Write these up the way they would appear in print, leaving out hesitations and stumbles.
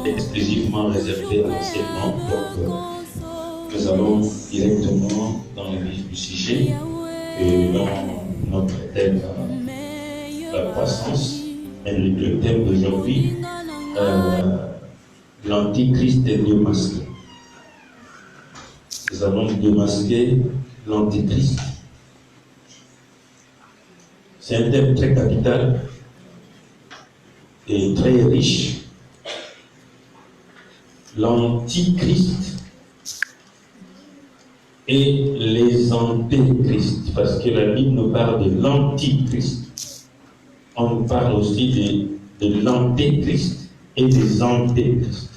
exclusivement réservé à l'enseignement. Donc, nous allons directement dans le vif du sujet et dans notre thème, la croissance. Et le thème d'aujourd'hui, l'antichrist est démasqué. Nous allons démasquer l'antichrist. C'est un thème très capital et très riche. L'antichrist et les antéchrists, parce que la Bible nous parle de l'antichrist. On nous parle aussi de l'antéchrist et des antéchrists.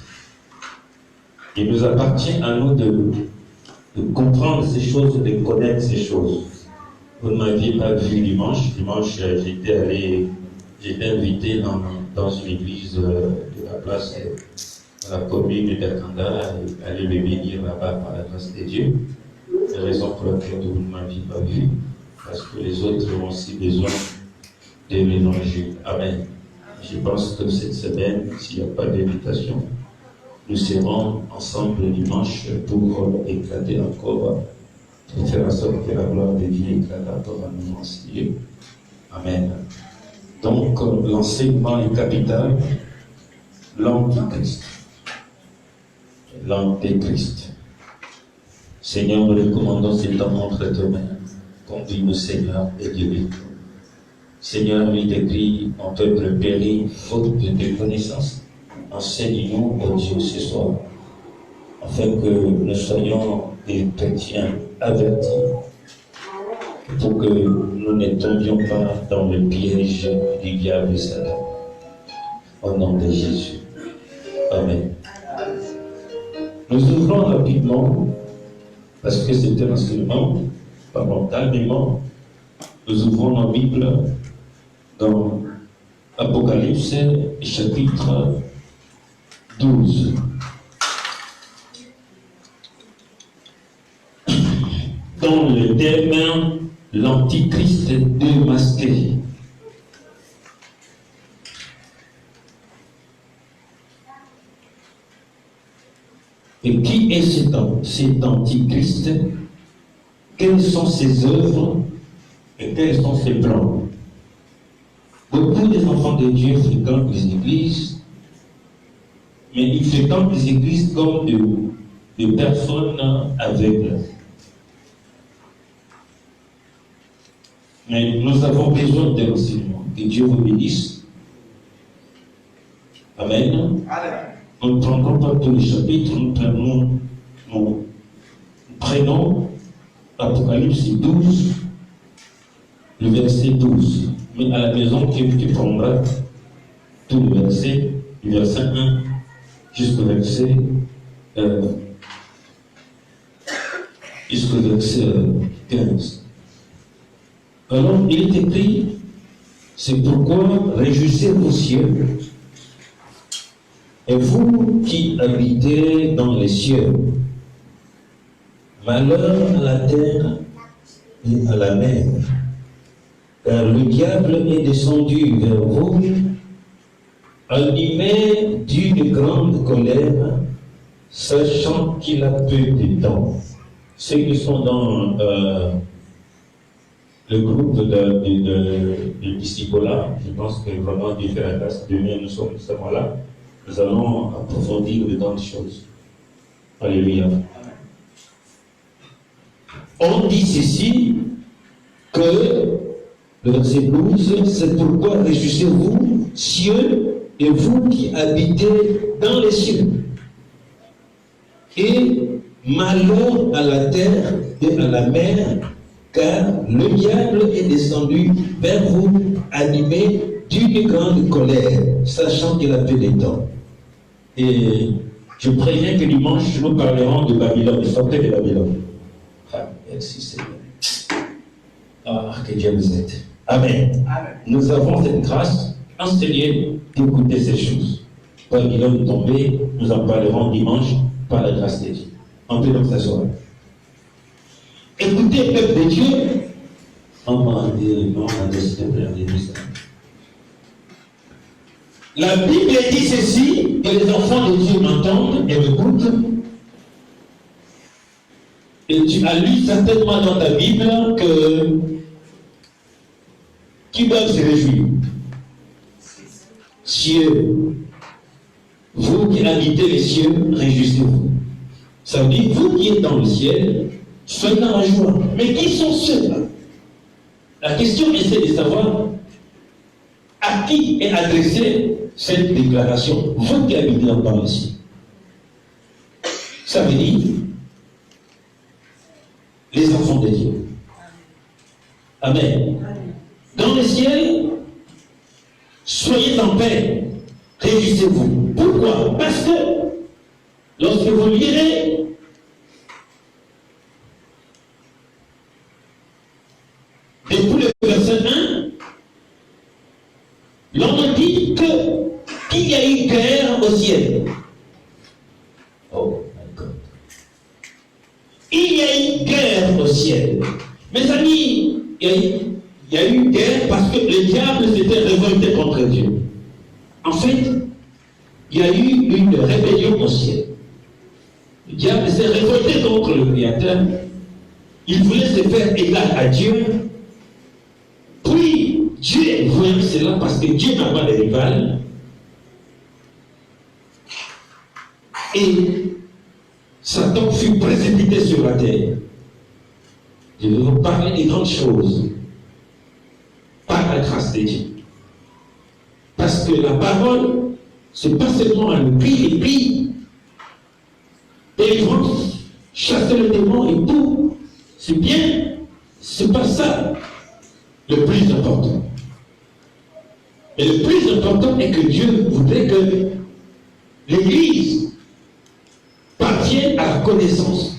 Il nous appartient à nous de comprendre ces choses, de connaître ces choses. Vous ne m'aviez pas vu dimanche. Dimanche, j'étais invité dans une église de la place de la commune d'Erkanda et aller le bénir là-bas par la grâce de Dieu. C'est la raison pour laquelle vous ne m'aviez pas vu, parce que les autres ont aussi besoin de l'évangile. Amen. Je pense que cette semaine, s'il n'y a pas d'invitation, nous serons ensemble dimanche pour éclater encore, pour faire en sorte que la gloire de Dieu éclate encore à nous enseigner. Amen. Donc, l'enseignement est capital, l'antichrist. L'antéchrist. Seigneur, nous recommandons ces temps entre tes mains. Conduis-nous, Seigneur, et guéris-nous. Seigneur, il écrit en peuple péri, faute de tes connaissances. Enseigne-nous, ô Dieu, ce soir, afin que nous soyons des chrétiens avertis, pour que nous ne tombions pas dans le piège du diable et Satan. Au nom de Jésus. Amen. Nous ouvrons rapidement, parce que c'est un enseignement calmement, nous ouvrons la Bible dans Apocalypse, chapitre 12. Dans le thème, l'antichrist démasqué. Et qui est cet antichrist? Quelles sont ses œuvres et quels sont ses plans? Beaucoup des enfants de Dieu fréquentent les églises, mais ils fréquentent les églises comme de personnes aveugles. Mais nous avons besoin de l'enseignement. Que Dieu vous bénisse. Amen. Nous ne prendrons pas tous les chapitres, nous prenons Apocalypse 12, le verset 12. Mais à la maison, tu prendras tout le verset, du verset 1 jusqu'au verset 15. Alors, il est écrit, c'est pourquoi réjouissez-vous cieux, et vous qui habitez dans les cieux, malheur à la terre et à la mer, car le diable est descendu vers vous, animé d'une grande colère, sachant qu'il a peu de temps. Ceux qui sont dans le groupe de disciples-là, je pense que vraiment Dieu fait la grâce. Demain, nous sommes là. Nous allons approfondir dedans les choses. Alléluia. On dit ceci que le verset 12, c'est pourquoi réjouissez-vous, cieux, et vous qui habitez dans les cieux. Et malheur à la terre et à la mer, car le diable est descendu vers vous, animé d'une grande colère, sachant qu'il a peu de temps. Et je préviens que dimanche, nous parlerons de Babylone, sortez de Babylone. Ah, merci Seigneur. Ah, que Dieu vous aide. Amen. Amen. Nous avons cette grâce, enseignée d'écouter ces choses. Babylone est tombée, nous en parlerons dimanche par la grâce de Dieu. On peut donc s'asseoir. Écoutez, peuple de Dieu. On m'a dit, non, on a décidé de faire des messages. La Bible dit ceci, que les enfants de Dieu m'entendent et m'écoutent. Et tu as lu certainement dans ta Bible que qui doivent se réjouir. Cieux, vous qui habitez les cieux, réjouissez-vous. Ça veut dire, vous qui êtes dans le ciel, soyez dans la joie. Mais qui sont ceux-là? La question est de savoir à qui est adressée cette déclaration. Vous qui habitez dans le ciel. Ça veut dire les enfants de Dieu. Amen. Dans le ciel, soyez en paix, réjouissez-vous. Pourquoi? Parce que lorsque vous lirez depuis le verset 1, l'on dit qu'il y a eu guerre au ciel. Oh my God. Il y a eu guerre au ciel. Mes amis, il y a eu guerre parce que le diable s'était révolté contre Dieu. En fait, il y a eu une rébellion au ciel. Le diable s'est révolté contre le Créateur. Il voulait se faire égal à Dieu. Puis, Dieu voyait cela parce que Dieu n'a pas de rival. Et Satan fut précipité sur la terre. Je vais vous parler des grandes choses par la grâce de Dieu. Parce que la parole, c'est pas seulement un cri et puis délivrance, chasser le démon et tout. C'est bien, c'est pas ça le plus important. Mais le plus important est que Dieu voudrait que l'Église parvienne à la connaissance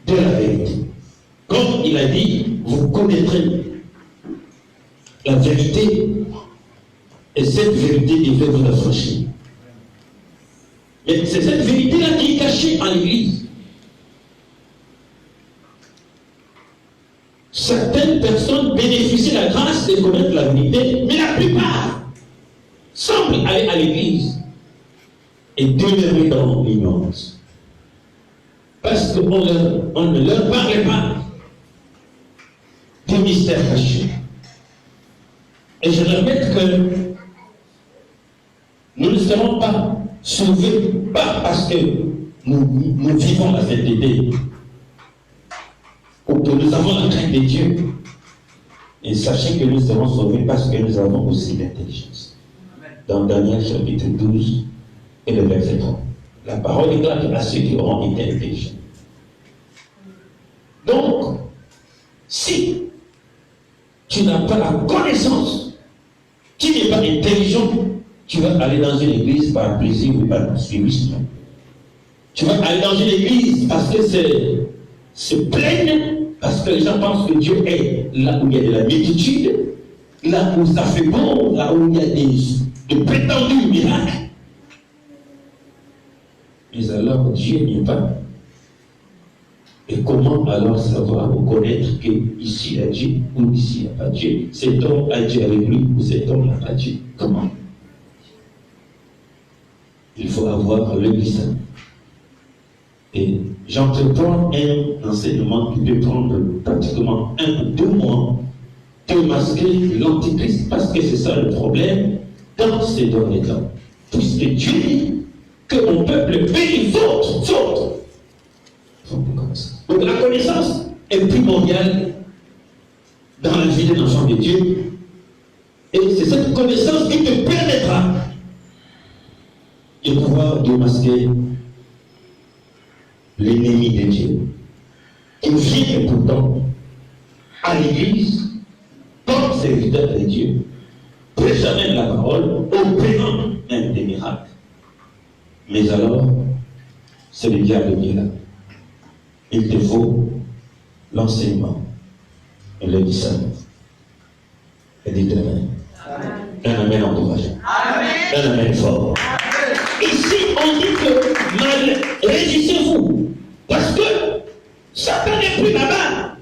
de la vérité. Comme il a dit, vous connaîtrez la vérité et cette vérité devait vous affranchir. Mais c'est cette vérité-là qui est cachée en l'Église. Certaines personnes bénéficient de la grâce de connaître la vérité, mais la plupart semblent aller à l'Église et demeurer dans l'ignorance. Parce qu'on ne leur parle pas des mystères cachés. Et je répète que nous ne serons pas sauvés, pas parce que nous vivons la sainteté, ou que nous avons la crainte de Dieu. Et sachez que nous serons sauvés parce que nous avons aussi l'intelligence. Dans Daniel chapitre 12 et le verset 3. La parole est claire à ceux qui auront été intelligents. Donc, si tu n'as pas la connaissance, tu n'es pas intelligent, tu vas aller dans une église par plaisir ou par suivisme. Tu vas aller dans une église parce que c'est plein, parce que les gens pensent que Dieu est là où il y a de la multitude, là où ça fait bon, là où il y a de prétendus miracles. Mais alors Dieu n'est pas. Et comment alors savoir ou connaître qu'ici il y a Dieu ou ici il n'y a pas Dieu? Cet homme a Dieu avec lui ou cet homme n'a pas Dieu? Comment? Il faut avoir le glissant. Et j'entreprends un enseignement qui peut prendre pratiquement 1 ou 2 mois de masquer l'antichrist, parce que c'est ça le problème dans ces derniers temps. Puisque Dieu dit que mon peuple béni faute. Donc la connaissance est primordiale dans la vie d'un enfant de Dieu. Et c'est cette connaissance qui te permettra de pouvoir démasquer l'ennemi de Dieu. Il vient pourtant à l'église comme serviteur de Dieu, prêchant même la parole, opérant même des miracles. Mais alors, c'est le diable qui est là. Il te faut l'enseignement et le discernement. Et dites Amen. Un amen encourageant. Un amen fort. Ici, on dit que mal, réjouissez-vous. Parce que Satan n'est plus là-bas.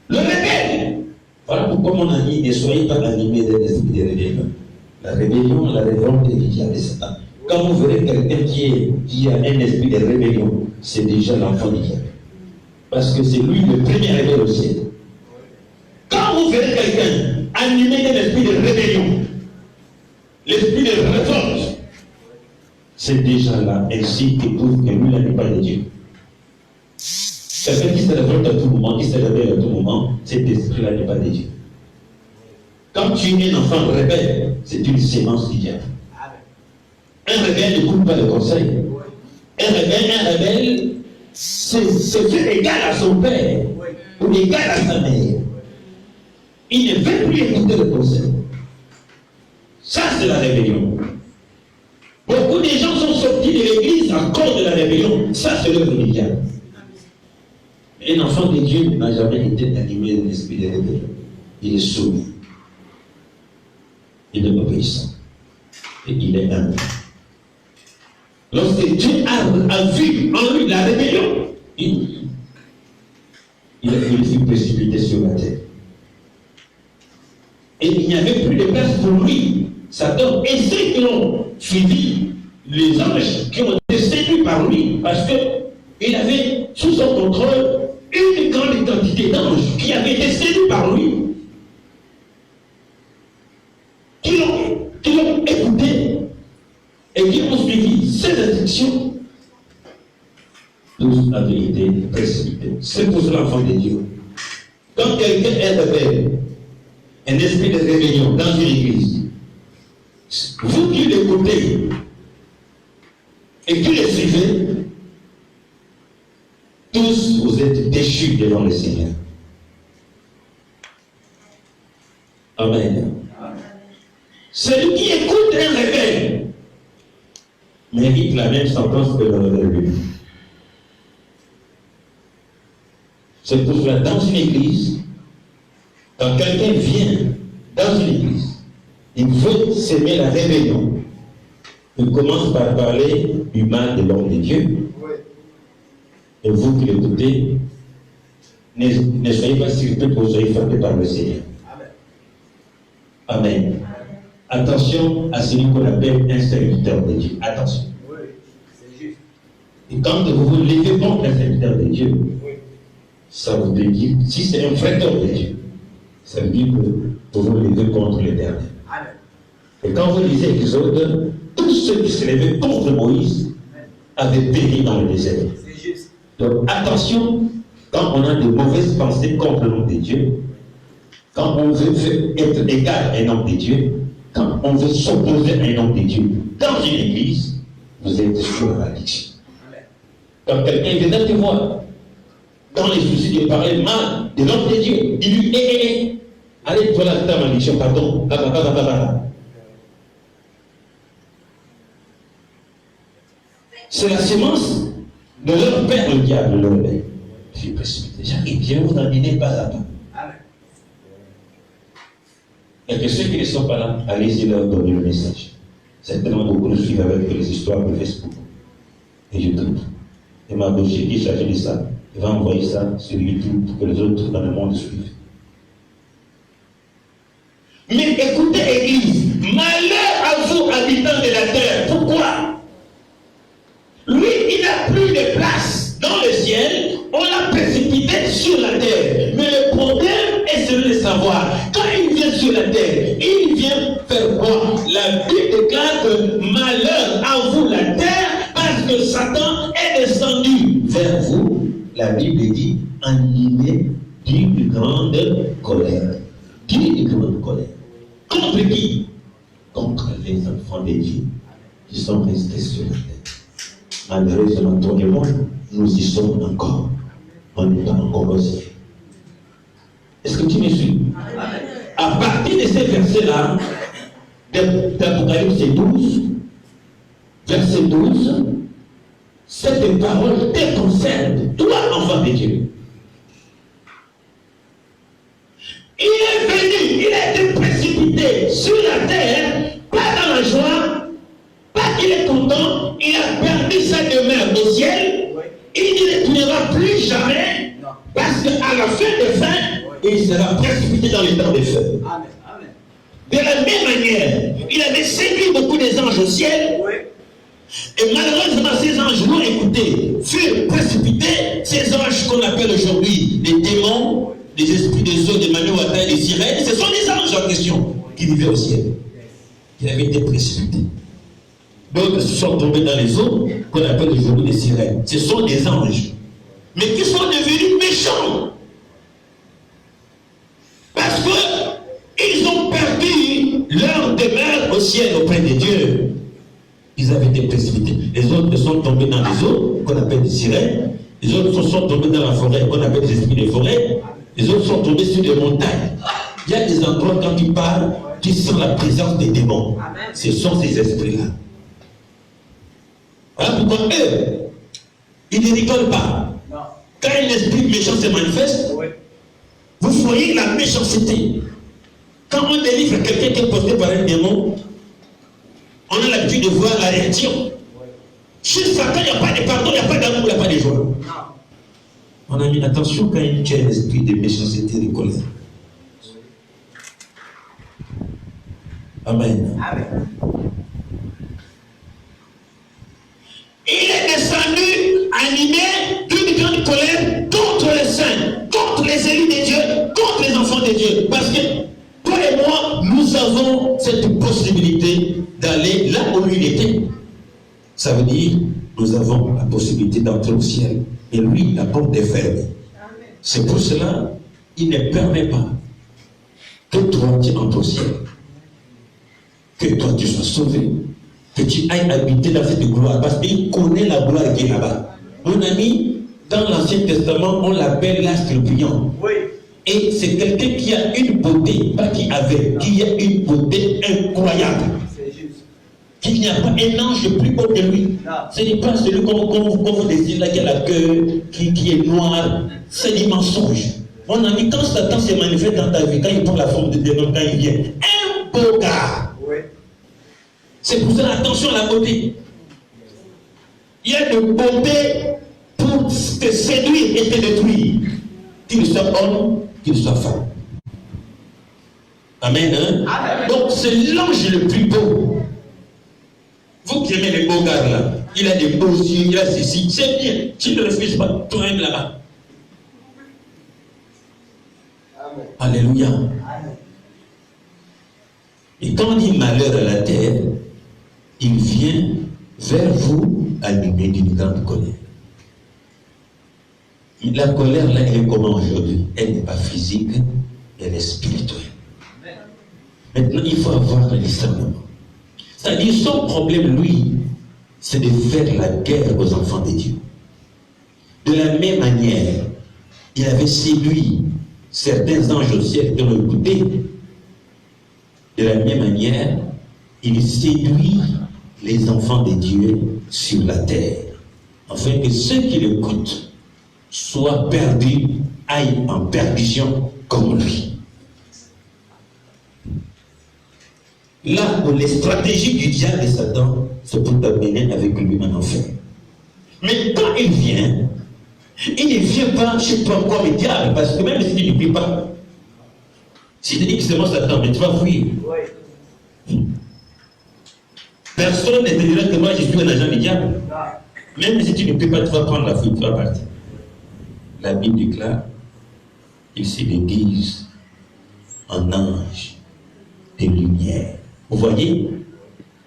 Le rebelle. Voilà pourquoi mon ami, ne soyez pas animés d'un esprit de rébellion. La rébellion, la volonté du diable et Satan. Quand vous verrez quelqu'un qui a un esprit de rébellion, c'est déjà l'enfant du diable. Parce que c'est lui le premier arrivé au ciel. Quand vous verrez quelqu'un animé d'un esprit de rébellion, l'esprit de révolte, c'est déjà là, ainsi que prouve que lui n'est pas de Dieu. Quelqu'un qui se révolte à tout moment, qui se réveille à tout moment, cet esprit-là n'est pas de Dieu. Quand tu es un enfant rebelle, c'est une sémence du diable. Un rebelle ne coupe pas le conseil. Un rebelle, c'est fait égal à son père ou égal à sa mère. Il ne veut plus écouter le conseil. Ça, c'est la rébellion. Beaucoup de gens sont sortis de l'église à cause de la rébellion. Ça, c'est l'œuvre du diable. Un enfant de Dieu n'a jamais été animé d'un esprit de rébellion. Il est sourd. Il est obéissant. Et il est humble. Lorsque Dieu a vu en lui la rébellion, il fut précipité sur la terre. Et il n'y avait plus de place pour lui. Satan et ceux qui l'ont suivi, les anges qui ont été séduits par lui, parce qu'il avait sous son contrôle une grande quantité d'anges qui avaient été séduits par lui, qui l'ont écouté et qui ont suivi ses instructions. Tous avaient été précipités. C'est pour cela, l'enfant de Dieu. Quand quelqu'un est rebelle, un esprit de rébellion dans une église, vous qui l'écoutez et qui le suivez, tous vous êtes déchus devant le Seigneur. Amen. Celui qui écoute un rebelle mérite la même sentence que le rebelle lui. C'est pour cela, dans une église, quand quelqu'un vient dans une église, il veut s'aimer la rébellion. Il commence par parler du mal de l'homme de Dieu. Et vous qui l'écoutez, ne soyez pas surpris que vous soyez frappés par le Seigneur. Amen. Attention à celui qu'on appelle un serviteur de Dieu. Attention. Et quand vous vous levez contre un serviteur de Dieu, ça vous dit, si c'est un vrai homme de Dieu, ça veut dire que vous vous levez contre l'Éternel. Et quand vous lisez l'Exode, tous ceux qui se levaient contre Moïse avaient péri dans le désert. Donc attention, quand on a de mauvaises pensées contre l'homme de Dieu, quand on veut être égal à un homme de Dieu, quand on veut s'opposer à un homme de Dieu dans une église, vous êtes sur la malédiction. Quand quelqu'un vient te voir, dans les soucis de parler mal de l'homme de Dieu, il lui dit allez, toi là, ta malédiction, pardon, c'est la sémence de leur père, le diable, le rebelle. Je suis précipité. Et bien, vous n'en dînez pas à pas. Et que ceux qui ne sont pas là, allez-y leur donner le message. Certainement, beaucoup nous suivent avec les histoires de Facebook et YouTube. Et ma gauche qui est chargée de ça, il va envoyer ça sur YouTube pour que les autres dans le monde suivent. Mais écoutez, Église, malheur à vous, habitants de la terre. Pourquoi? Lui, il n'a plus de place dans le ciel, on l'a précipité sur la terre. Mais le problème est celui de savoir, quand il vient sur la terre, il vient faire quoi? La Bible déclare que malheur à vous la terre, parce que Satan est descendu vers vous. La Bible dit, animé d'une grande colère. D'une grande colère. Contre qui? Contre les enfants de Dieu qui sont restés sur la terre. Malheureusement, toi et moi, nous y sommes encore. On n'est pas encore au ciel. Est-ce que tu me suis? À partir de ces versets-là, d'Apocalypse 12, verset 12, cette parole te concerne, toi, enfant de Dieu. Il est venu, il a été précipité sur la terre, pas dans la joie, pas qu'il est content, il a perdu sa demeure au ciel, il ne tournera plus jamais, parce qu'à la fin des fins, il sera précipité dans les temps des feux. De la même manière, il avait anges au ciel. Et malheureusement, ces anges l'ont écouté, furent précipités. Ces anges qu'on appelle aujourd'hui les démons, les esprits des eaux, des Manuata et des sirènes, ce sont les anges en question qui vivaient au ciel, qui avaient été précipités. D'autres se sont tombés dans les eaux, qu'on appelle aujourd'hui les sirènes. Ce sont des anges, mais qui sont devenus méchants. Parce qu'ils ont perdu leur demeure au ciel auprès de Dieu. Ils avaient été précipités. Les autres sont tombés dans les eaux, qu'on appelle des sirènes. Les autres sont tombés dans la forêt, qu'on appelle des esprits des forêts. Les autres sont tombés sur des montagnes. Il y a des endroits, quand tu parles, tu sens la présence des démons. Ce sont ces esprits-là. Voilà pourquoi eux, ils ne rigolent pas. Quand un esprit méchant se manifeste, vous voyez la méchanceté. Quand on délivre quelqu'un qui est posté par un démon, on a l'habitude de voir la réaction. Chez Satan, il n'y a pas de pardon, il n'y a pas d'amour, il n'y a pas de joie. On a mis attention quand il y a un esprit de méchanceté et de colère. Amen. Il est descendu animé d'une grande colère contre les saints, contre les élus de Dieu, contre les enfants de Dieu. Parce que toi et moi, nous avons cette possibilité d'aller là où lui était. Ça veut dire, nous avons la possibilité d'entrer au ciel. Et lui, la porte est fermée. C'est pour cela, il ne permet pas que toi tu entres au ciel. Que toi tu sois sauvé. Que tu ailles habiter dans cette gloire. Parce qu'il connaît la gloire qui est là-bas. Mon ami, dans l'Ancien Testament, on l'appelle l'astre brillant. Et c'est quelqu'un qui a une beauté, pas qui avait, qui a une beauté incroyable. Il n'y a pas un ange plus haut que lui. Ce n'est pas celui comme vous désirez là qui a la queue, qui est noir. C'est du mensonge. Mon ami, quand Satan se manifeste dans ta vie, quand il prend la forme de démon, quand il vient, un beau gars. C'est pour ça, attention à la beauté. Il y a de beauté pour te séduire et te détruire. Qu'il soit homme, qu'il soit femme. Amen. Hein? Amen. Donc c'est l'ange le plus beau. Vous qui aimez les beaux gars là, il a des beaux yeux, il a ceci, c'est bien. Tu ne le refuses pas, toi-même là-bas. Alléluia. Amen. Et quand on dit malheur à la terre, il vient vers vous animé d'une grande colère. La colère là, elle est comment aujourd'hui? Elle n'est pas physique, elle est spirituelle. Maintenant, il faut avoir le discernement. C'est-à-dire, son problème, lui, c'est de faire la guerre aux enfants de Dieu. De la même manière, il avait séduit certains anges au ciel qui l'ont écouté. De la même manière, il séduit les enfants de Dieu sur la terre, afin que ceux qui l'écoutent soient perdus, aillent en perdition comme lui. Là où les stratégies du diable et Satan, c'est pour t'amener avec lui en enfer. Mais quand il ne vient pas chez toi comme le diable, parce que même si tu ne pries pas, si tu dis que c'est moi Satan, mais tu vas fuir. Personne ne te dira que moi je suis un agent du diable. Même si tu ne pries pas, tu vas prendre la fuite, tu vas partir. La Bible déclare, il se déguise en ange de lumière. Vous voyez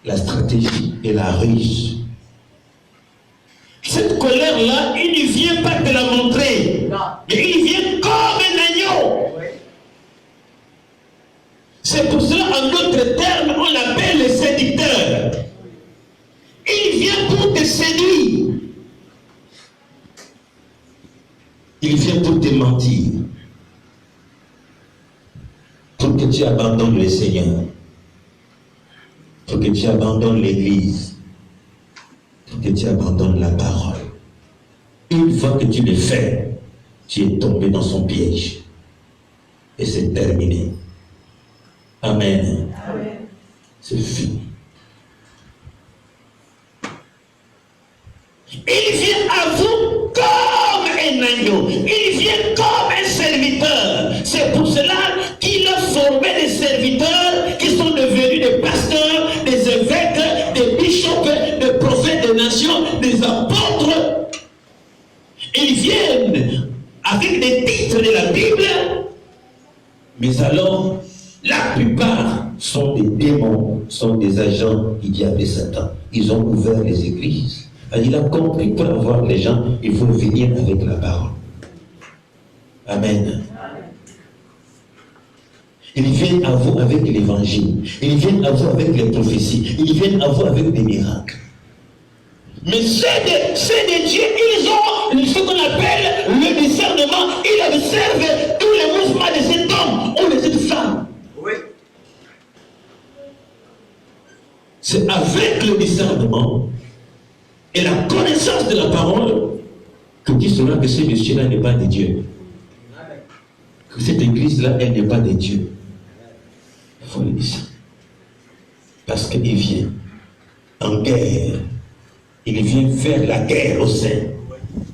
la stratégie et la ruse. Cette colère-là, il ne vient pas te la montrer, mais il vient comme un agneau. C'est pour cela, en d'autres termes, on l'appelle le séducteur. Il vient pour te séduire. Il vient pour te mentir. Pour que tu abandonnes le Seigneur. Pour que tu abandonnes l'Église. Pour que tu abandonnes la parole. Une fois que tu le fais, tu es tombé dans son piège. Et c'est terminé. Amen. Amen. C'est fini. Il vient à vous comme un agneau. Il vient comme un serviteur. C'est pour cela qu'il a formé des serviteurs qui sont devenus des pasteurs, des évêques, des des agents du diable et Satan. Ils ont ouvert les églises. Il a compris pour avoir les gens, il faut venir avec la parole. Amen. Ils viennent à vous avec l'évangile. Ils viennent à vous avec les prophéties. Ils viennent à vous avec des miracles. Mais c'est des dieux, ils ont ce qu'on appelle le discernement. Ils observent tous les mouvements de cet homme ou de cette femme. Oui. C'est avec le discernement et la connaissance de la parole que dit cela que ce monsieur-là n'est pas de Dieu. Que cette église-là, elle n'est pas de Dieu. Il faut le dire. Parce qu'il vient en guerre. Il vient faire la guerre au sein.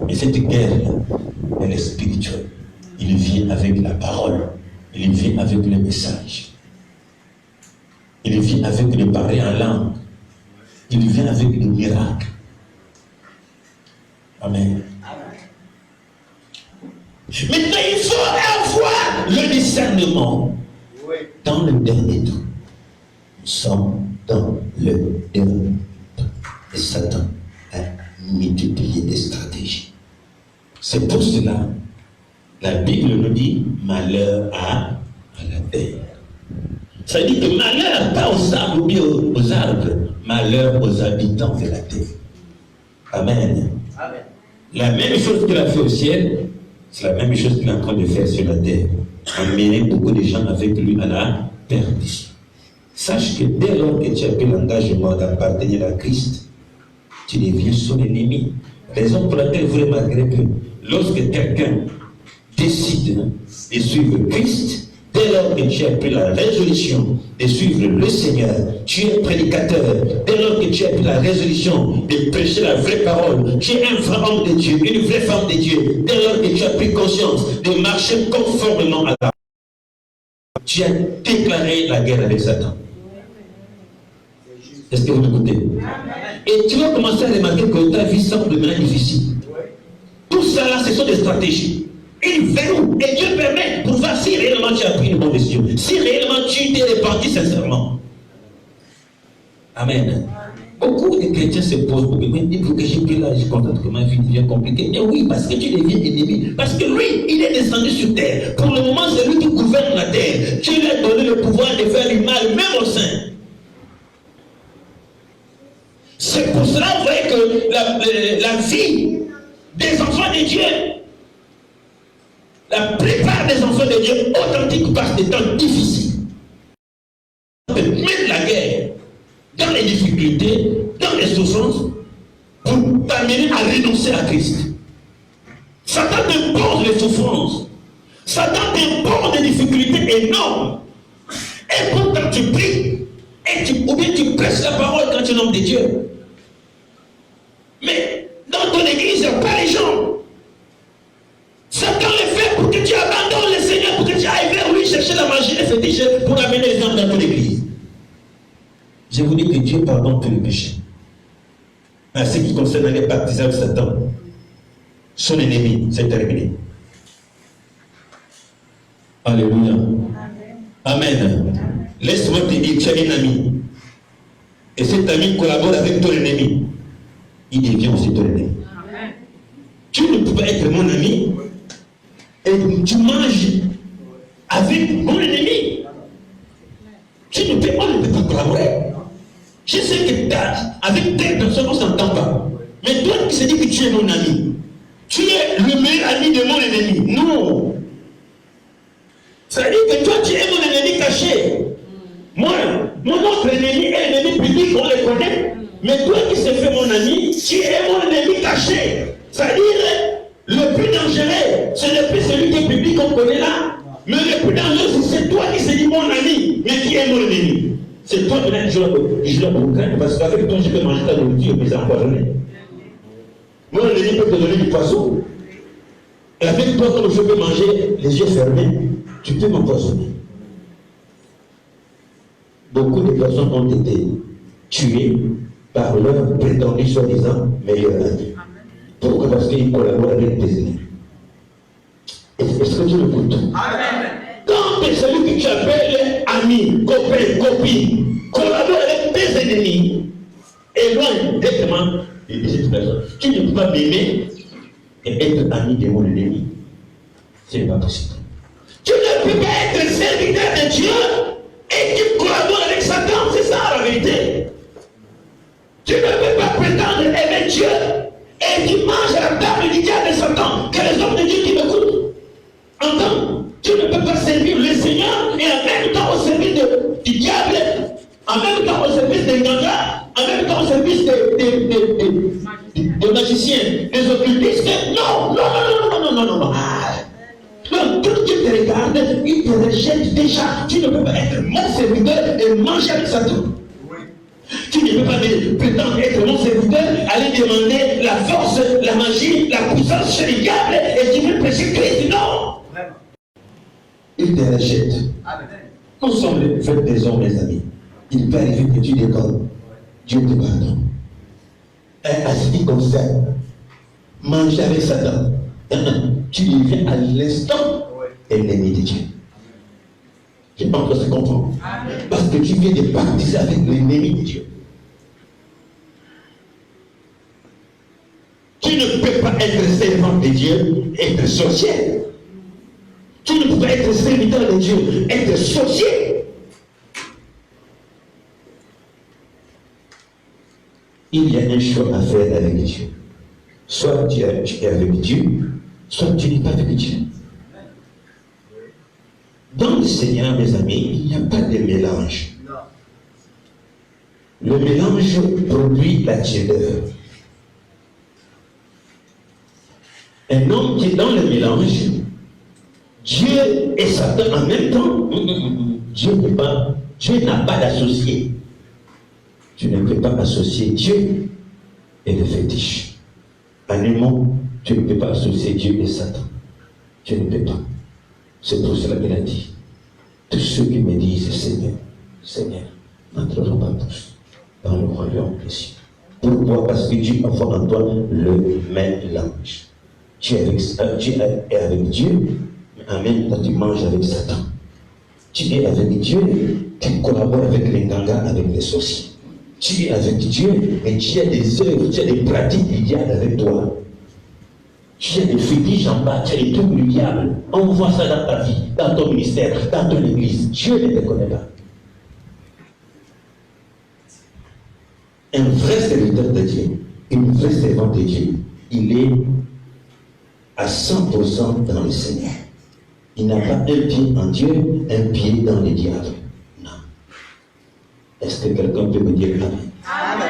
Et cette guerre-là, elle est spirituelle. Il vient avec la parole. Il vient avec le message. Il vient avec le parler en langue. Il vient avec le miracle. Amen. Maintenant, il faut avoir le discernement. Dans le dernier temps, nous sommes dans le dernier temps. Et Satan a multiplié des stratégies. C'est pour cela, la Bible nous dit malheur à la terre. Ça dit que malheur, pas aux arbres ou bien aux arbres, malheur aux habitants de la terre. Amen. Amen. La même chose qu'il a fait au ciel, c'est la même chose qu'il est en train de faire sur la terre. Emmener beaucoup de gens avec lui à la perdition. Sache que dès lors que tu as pris l'engagement d'appartenir à Christ, tu deviens son ennemi. Raison pour laquelle vous remarquerez que lorsque quelqu'un décide de suivre Christ, dès lors que tu as pris la résolution de suivre le Seigneur, tu es prédicateur. Dès lors que tu as pris la résolution de prêcher la vraie parole, tu es un vrai homme de Dieu, une vraie femme de Dieu. Dès lors que tu as pris conscience de marcher conformément à la parole, tu as déclaré la guerre avec Satan. Est-ce que vous m'écoutez? Et tu vas commencer à remarquer que ta vie semble devenir difficile. Tout ça là, ce sont des stratégies. Une verrou. Et Dieu permet pour voir si réellement tu as pris une bonne décision. Si réellement tu t'es répandu sincèrement. Amen. Beaucoup de chrétiens se posent beaucoup de questions. Il faut que j'ai pris là, je constate que ma vie devient compliquée. Et oui, parce que tu deviens ennemi. Parce que lui, il est descendu sur terre. Pour le moment, c'est lui qui gouverne la terre. Tu lui as donné le pouvoir de faire du mal, même au sein. C'est pour cela, vous voyez que la vie des enfants de Dieu, la plupart des enfants de Dieu authentiques passent des temps difficiles. Même la guerre, dans les difficultés, dans les souffrances, pour t'amener à renoncer à Christ. Satan t'impose les souffrances. Satan t'impose des difficultés énormes. Et pourtant tu pries, ou bien tu prêches la parole quand tu es un homme de Dieu. Mais dans ton église, il n'y a pas les gens. Satan le fait pour que tu abandonnes le Seigneur, pour que tu ailles vers lui chercher la magie et fétiche pour amener les hommes dans ton église. Je vous dis que Dieu pardonne tous les péchés. En ce qui concerne les partisans de Satan, son ennemi, c'est terminé. Alléluia. Amen. Laisse-moi te dire, tu as un ami. Et cet ami collabore avec ton ennemi. Il devient aussi ton ennemi. Tu ne peux pas être mon ami et tu manges avec mon ennemi. On ne peut pas collaborer. Je sais que avec telle personne, on ne s'entend pas. Mais toi qui se dis que tu es mon ami, tu es le meilleur ami de mon ennemi. Non. Ça veut dire que toi, tu es mon ennemi caché. Moi, mon autre ennemi est l'ennemi public, on le connaît. Mais toi qui se fais mon ami, tu es mon ennemi caché. C'est-à-dire, le plus dangereux, ce n'est plus celui qui est public qu'on connaît là. Mais le plus dangereux, c'est toi qui se dis mon ami, mais qui est mon ennemi. C'est toi qui je dois me craindre, parce qu'avec toi, je peux manger ta nourriture, mais empoisonnée. Mon ennemi peut te donner du poisson. Et avec toi, comme je peux manger les yeux fermés, tu peux m'empoisonner. Beaucoup de personnes ont été tuées par leur prétendu soi-disant meilleur ami. Pourquoi? Parce qu'ils collaborent avec des ennemis. Est-ce que tu l'écoutes? Quand celui que tu appelles ami, copain, copine, collabore avec des l'ennemi, éloigne directement de cette personne. Tu ne peux pas m'aimer et être ami de mon ennemi. Ce n'est pas possible. Tu ne peux pas être serviteur de Dieu et tu collabores avec Satan. C'est ça la vérité. Tu ne peux pas prétendre aimer Dieu et tu manges à la table du diable de Satan. Que les hommes de Dieu qui m'écoutent entendent. Tu ne peux pas servir le Seigneur et en même temps au service du diable, en même temps au service des gangas, en même temps au service des magiciens, des occultistes. Non, non, non, non, non, non, non, non. Donc, quand tu te regardes, il te rejette déjà. Tu ne peux pas être mon serviteur et manger avec Satan. Tu ne peux pas prétendre être mon serviteur, aller demander la force, la magie, la puissance chez les diables et tu veux prêcher Christ. Non! Il te rejette. Nous sommes les fêtes des hommes, mes amis. Il peut arriver que tu déconnes. Dieu te pardonne. Et à ce qui concerne manger avec Satan, tu deviens à l'instant ennemi de Dieu. Je pense que ça se comprend. Parce que tu viens de baptiser avec l'ennemi de Dieu. Tu ne peux pas être servant de Dieu, être sorcier. Tu ne peux pas être serviteur de Dieu, être sorcier. Il y a un choix à faire avec Dieu. Soit tu es avec Dieu, soit tu n'es pas avec Dieu. Dans le Seigneur, mes amis, il n'y a pas de mélange. Le mélange produit la tiédeur. Un homme qui est dans le mélange, Dieu et Satan en même temps, Dieu n'a pas d'associé. Tu ne peux pas associer Dieu et le fétiche. En un mot, tu ne peux pas associer Dieu et Satan. Tu ne peux pas. C'est pour cela qu'il a dit, tous ceux qui me disent Seigneur, Seigneur, n'entreront pas tous dans le royaume des cieux. Pourquoi? Parce que Dieu envoie en toi le mélange. Tu es avec Dieu, mais en même temps tu manges avec Satan. Tu es avec Dieu, tu collabores avec les gangas, avec les sorciers. Tu es avec Dieu, mais tu as des œuvres, tu as des pratiques du diable avec toi. Tu as des fétiches en bas, tu as des trucs du diable. On voit ça dans ta vie, dans ton ministère, dans ton église. Dieu ne te connaît pas. Un vrai serviteur de Dieu, une vraie servante de Dieu, il est à 100% dans le Seigneur. Il n'a pas un pied en Dieu, un pied dans le diable. Non. Est-ce que quelqu'un peut me dire amen? Amen.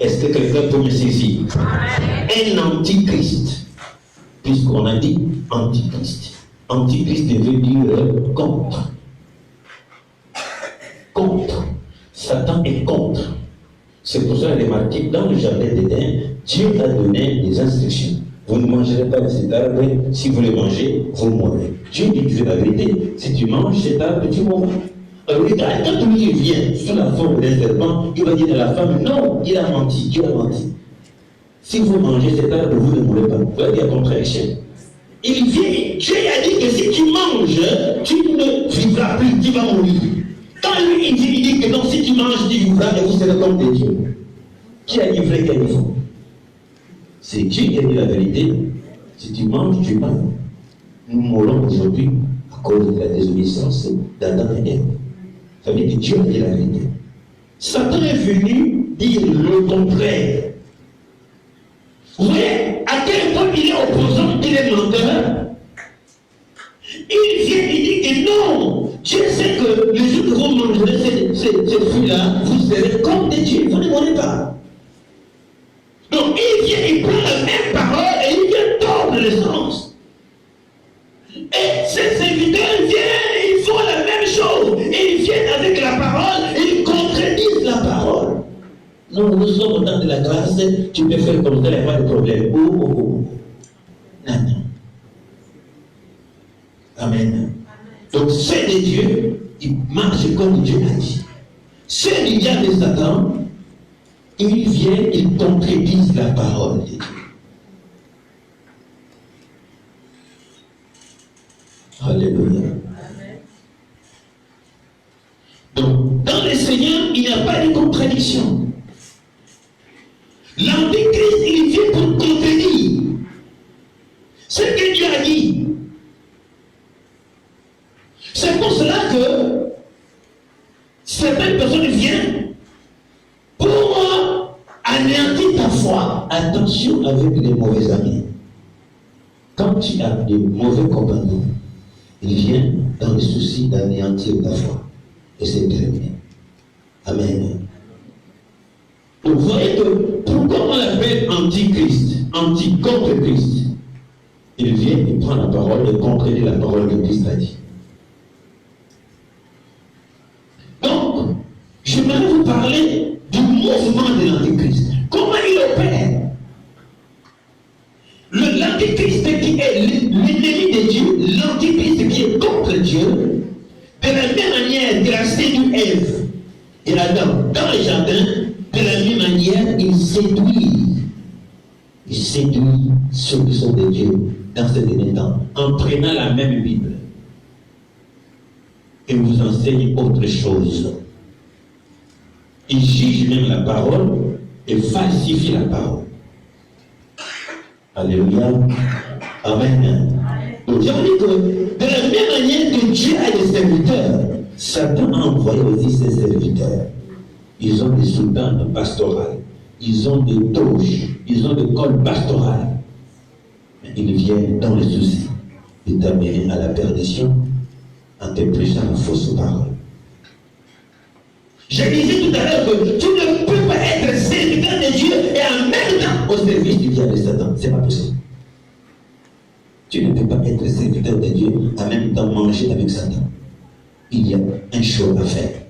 Est-ce que quelqu'un peut me saisir? Amen. Un antichrist. Puisqu'on a dit antichrist. Antichrist veut dire contre. Contre. Satan est contre. C'est pour ça qu'il est marqué dans le jardin d'Éden, Dieu a donné des instructions. Vous ne mangerez pas de cet arbre, si vous le mangez, vous mourrez. Dieu dit, tu fais la vérité, si tu manges cet arbre, tu mourras. Alors regarde, quand lui vient sous la forme d'un serpent, il va dire à la femme, non, il a menti, Dieu a menti. Si vous mangez cet arbre, vous ne mourrez pas. Vous voyez la contradiction. Il vient, Dieu a dit que si tu manges, tu ne vivras plus, tu vas mourir. Quand lui il dit que non, si tu manges, tu vivras et vous serez comme des dieux. Qui a livré quel niveau? C'est Dieu qui a dit la vérité. Si tu manges, tu meurs. Nous mourons aujourd'hui à cause de la désobéissance d'Adam et Ève. Ça veut dire que Dieu a dit la vérité. Satan est venu dire le contraire. Vous voyez à quel point il est opposant, il est menteur. Il vient, il dit que non, Dieu sait que le jour que vous mangerez ces fruits-là, vous serez comme des dieux, vous ne mourrez pas. Donc il vient, il prend la même parole et il vient tordre le sens. Et ces serviteurs viennent, ils font la même chose. Et ils viennent avec la parole et ils contredisent la parole. Non, nous sommes au temps de la grâce, tu peux faire comme ça, il n'y a pas de problème. Non, non. Amen. Donc ceux de Dieu, ils marchent comme Dieu a dit. Ceux du diable et Satan, ils viennent, ils contredisent la parole de Dieu. Alléluia. Donc, dans le Seigneur, il n'y a pas de contradiction. anéantit ta foi. Attention avec les mauvais amis. Quand tu as des mauvais compagnons, ils viennent dans le souci d'anéantir ta foi. Et c'est terminé. Amen. Donc vous voyez que pourquoi on l'appelle antichrist, anti-contre-Christ? Il vient et prend la parole et contredit la parole que Christ a dit. Donc, j'aimerais vous parler du mouvement de l'antichrist. Comment il opère? L'antichrist qui est l'ennemi de Dieu, l'antichrist qui est contre Dieu, de la même manière qu'il a séduit Ève et Adam dans le jardin, de la même manière il séduit ceux qui sont de Dieu dans ce dernier temps, en prenant la même Bible et vous enseigne autre chose. Il juge même la parole et falsifie la parole. Alléluia. Amen. Donc, j'ai dit que de la même manière que Dieu a des serviteurs, Satan a envoyé aussi ses serviteurs. Ils ont des soutanes pastorales, ils ont des toges, ils ont des cols pastorales. Mais ils viennent dans le souci de t'amener à la perdition en te prêchant la fausse parole. Je disais tout à l'heure que tu ne peux pas être serviteur de Dieu et en même temps au service du diable de Satan. C'est pas possible. Tu ne peux pas être serviteur de Dieu en même temps manger avec Satan. Il y a un choix à faire.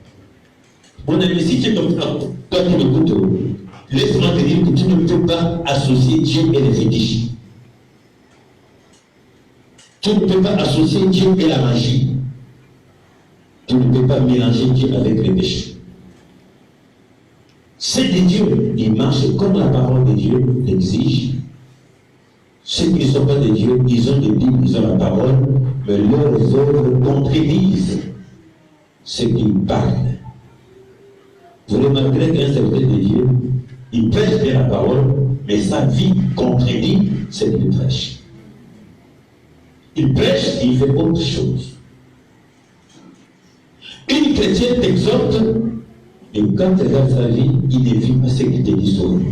Mon ami, si tu es comme ça, toi qui m'écoutes, laisse-moi te dire que tu ne peux pas associer Dieu et les fétiches. Tu ne peux pas associer Dieu et la magie. Tu ne peux pas mélanger Dieu avec les péchés. C'est de Dieu, ils marchent comme la parole de Dieu l'exige. Ceux qui ne sont pas de Dieu, ils ont des Bibles, ils ont la parole, mais leurs œuvres contredisent ce qu'ils parlent. Vous remarquerez qu'un serviteur de Dieu, il prêche bien la parole, mais sa vie contredit ce qu'il prêche. Il prêche, il fait autre chose. Une chrétienne t'exhorte, et quand tu regardes sa vie, il ne vit pas ce qu'il te dit sur lui.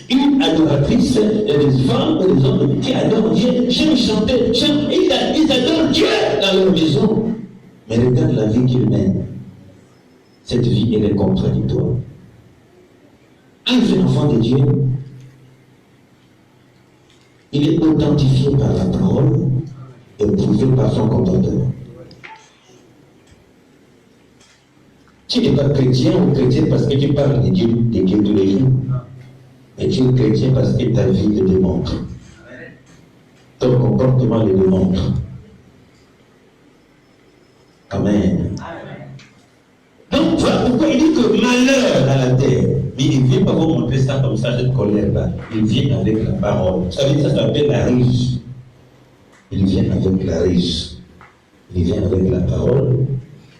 Une adoratrice, et les femmes et les hommes qui adorent Dieu, j'aime chanter, ils adorent Dieu dans leur maison. Mais regarde la vie qu'ils mènent. Cette vie, elle est contradictoire. Un jeune enfant de Dieu, il est authentifié par la parole et prouvé par son comportement. Tu n'es pas chrétien ou chrétien parce que tu parles de Dieu tous les jours. Mais tu es chrétien parce que ta vie le démontre. Ton comportement le démontre. Amen. Donc voilà pourquoi il dit que malheur à la terre. Mais il ne vient pas vous montrer ça comme ça, cette colère-là. Il vient avec la parole. Vous savez, ça s'appelle la ruse. Il vient avec la ruse. Il vient avec la parole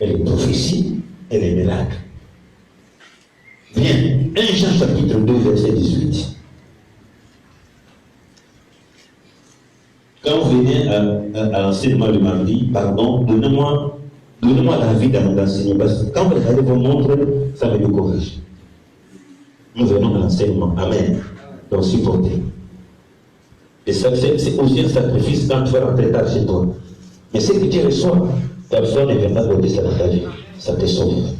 et les prophéties et les miracles. Bien, 1 Jean chapitre 2, verset 18. Quand vous venez à l'enseignement du mardi, pardon, donnez-moi l'avis dans l'enseignement. Parce que quand vous regardez vos montres, ça me décourage. Nous venons à l'enseignement. Amen. Donc supportez. Et ça, c'est aussi un sacrifice quand tu vas rentrer tard chez toi. Mais ce que tu reçois, personne ne viendra donner ça dans ta vie. Ça te sauve.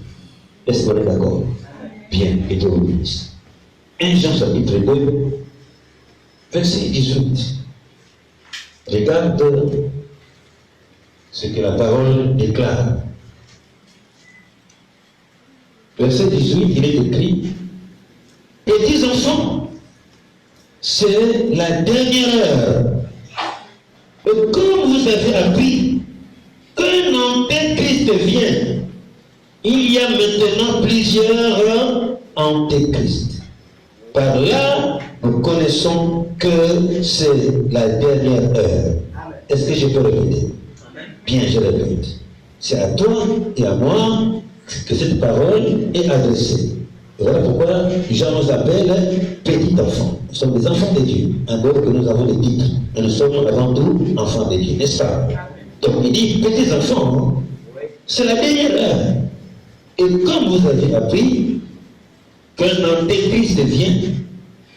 Est-ce qu'on est d'accord? Bien, et Dieu vous bénisse. 1 Jean chapitre 2, verset 18. Regarde ce que la parole déclare. Verset 18, il est écrit: petits enfants, c'est la dernière heure. Et comme vous avez appris qu'un antéchrist vient, il y a maintenant plusieurs antéchrists. Par là, nous connaissons que c'est la dernière heure. Est-ce que je peux répéter? Bien, je répète. C'est à toi et à moi que cette parole est adressée. Et voilà pourquoi Jean nous appelle petits enfants. Nous sommes des enfants de Dieu, en dehors que nous avons des titres. Et nous sommes avant tout enfants de Dieu, n'est-ce pas? Donc il dit petits enfants, c'est la dernière heure. Et comme vous avez appris qu'un antéchrist vient,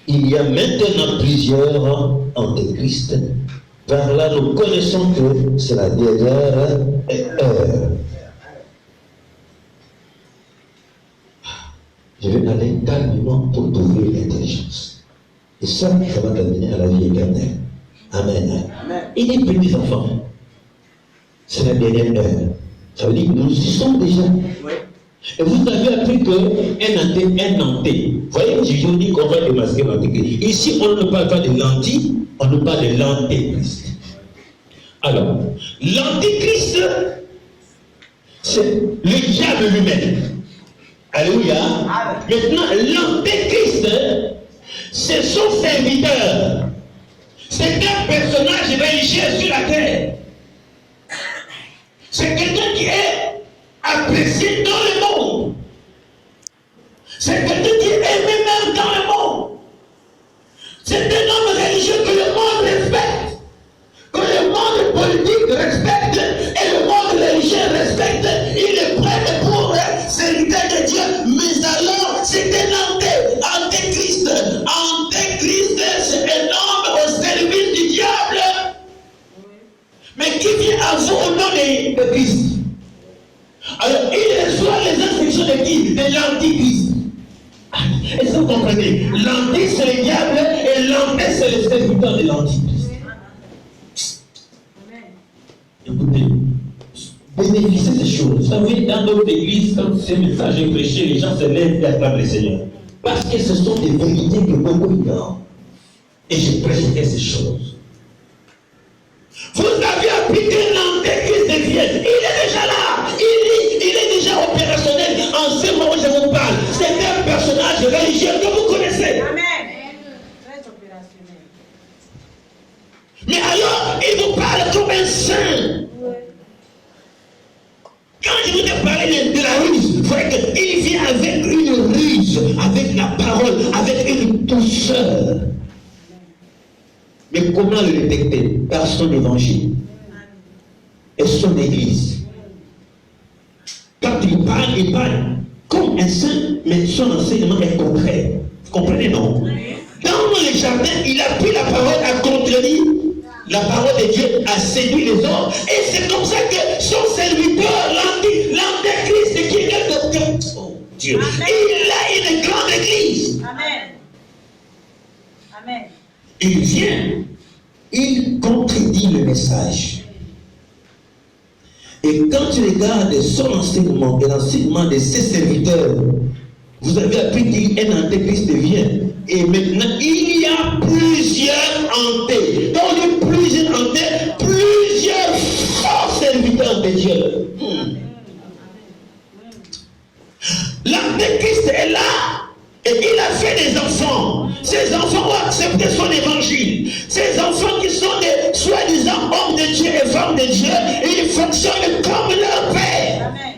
il y a maintenant plusieurs antéchrists. Par là, nous connaissons que c'est la dernière heure. Je vais aller calmement pour trouver l'intelligence. Et ça va t'amener à la vie éternelle. Amen. Amen. Il dit, petits enfants, c'est la dernière heure. Ça veut dire que nous y sommes déjà. Oui. Et vous avez appris qu'un nantais, vous voyez, je vous dis qu'on va démasquer l'antéchrist. Ici, on ne parle pas de l'anti, on ne parle de l'antéchrist. Alors, l'antéchrist, c'est le diable lui-même. Alléluia. Maintenant, l'antéchrist, c'est son serviteur. C'est un personnage religieux sur la terre. C'est quelqu'un qui est apprécié dans le monde. C'est quelqu'un qui est aimé même dans le monde. C'est un homme religieux que le monde respecte, que le monde politique respecte et le monde religieux respecte. Il est prêt pour serviteur de Dieu. Mais alors, c'est un antéchrist. Antéchrist, c'est un homme au service du diable. Mais qui vient à vous au nom de Christ. Alors, il reçoit les instructions de qui? De l'antichrist. Est-ce que vous comprenez? L'antichrist, c'est le diable et l'antichrist, c'est le serviteur de l'antichrist. Écoutez, bénéficiez de ces choses. Vous savez, dans notre église, quand ces messages est prêché, les gens se lèvent et acclament le Seigneur. Parce que ce sont des vérités que beaucoup ignorent. Et je prêcherai ces choses. Vous avez appris que l'antéchrist vient. Il est déjà là. Il est déjà opérationnel. En ce moment où je vous parle, c'est un personnage religieux que vous connaissez. Amen. Très opérationnel. Mais alors, il vous parle comme un saint. Quand je vous ai parlé de la ruse, vous voyez qu'il vient avec une ruse, avec la parole, avec une douceur. Mais comment le détecter? Par son évangile et son église. Quand il parle comme un saint, mais son enseignement est contraire. Vous comprenez, non? Dans le jardin, il a pris la parole à contredire la parole de Dieu, a séduit les hommes. Et c'est comme ça que son serviteur, l'antéchrist, qui est le oh Dieu, il a une grande église. Amen. Amen. Il vient, il contredit le message. Et quand tu regardes son enseignement et l'enseignement de ses serviteurs, vous avez appris qu'un antéchrist vient. Et maintenant, il y a plusieurs antés. Donc, plusieurs antés, plusieurs forts serviteurs de Dieu. L'antéchrist est là. Et il a fait des enfants. Ces enfants ont accepté son évangile. Ces enfants qui sont des soi-disant hommes de Dieu et femmes de Dieu, ils fonctionnent comme leur père. Amen.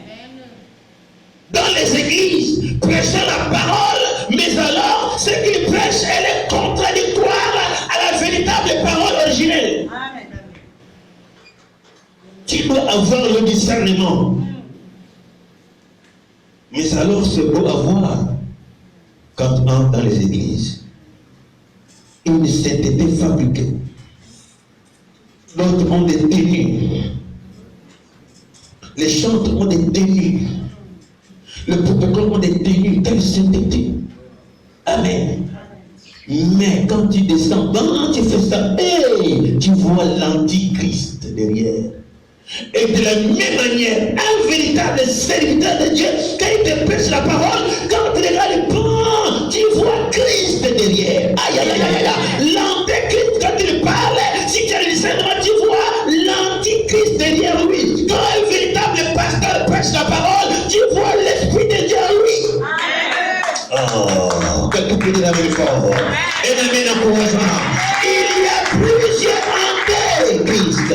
Dans les églises, prêchant la parole, mais alors, ce qu'ils prêchent, elle est contradictoire à la véritable parole originelle. Amen. Tu dois avoir le discernement. Mais alors, c'est beau à voir. Quand on entre dans les églises, une sainteté fabriquée. D'autres ont des tenues. Les chantres ont des tenues. Le protocole ont des tenues. Quelle sainteté. Amen. Mais quand tu descends, quand tu fais ça, hey, tu vois l'antichrist derrière. Et de la même manière, un véritable serviteur de Dieu, quand il te prêche la parole, quand tu regardes, tu vois Christ derrière. Aïe, aïe, aïe, aïe, aïe. L'antéchrist, quand il parle, si tu as le discernement, tu vois l'antichrist derrière lui. Quand un véritable pasteur prêche la parole, tu vois l'esprit de Dieu en lui. Oh, quelqu'un peut dire avec fort. Et amène encouragement. Il y a plusieurs antéchrists.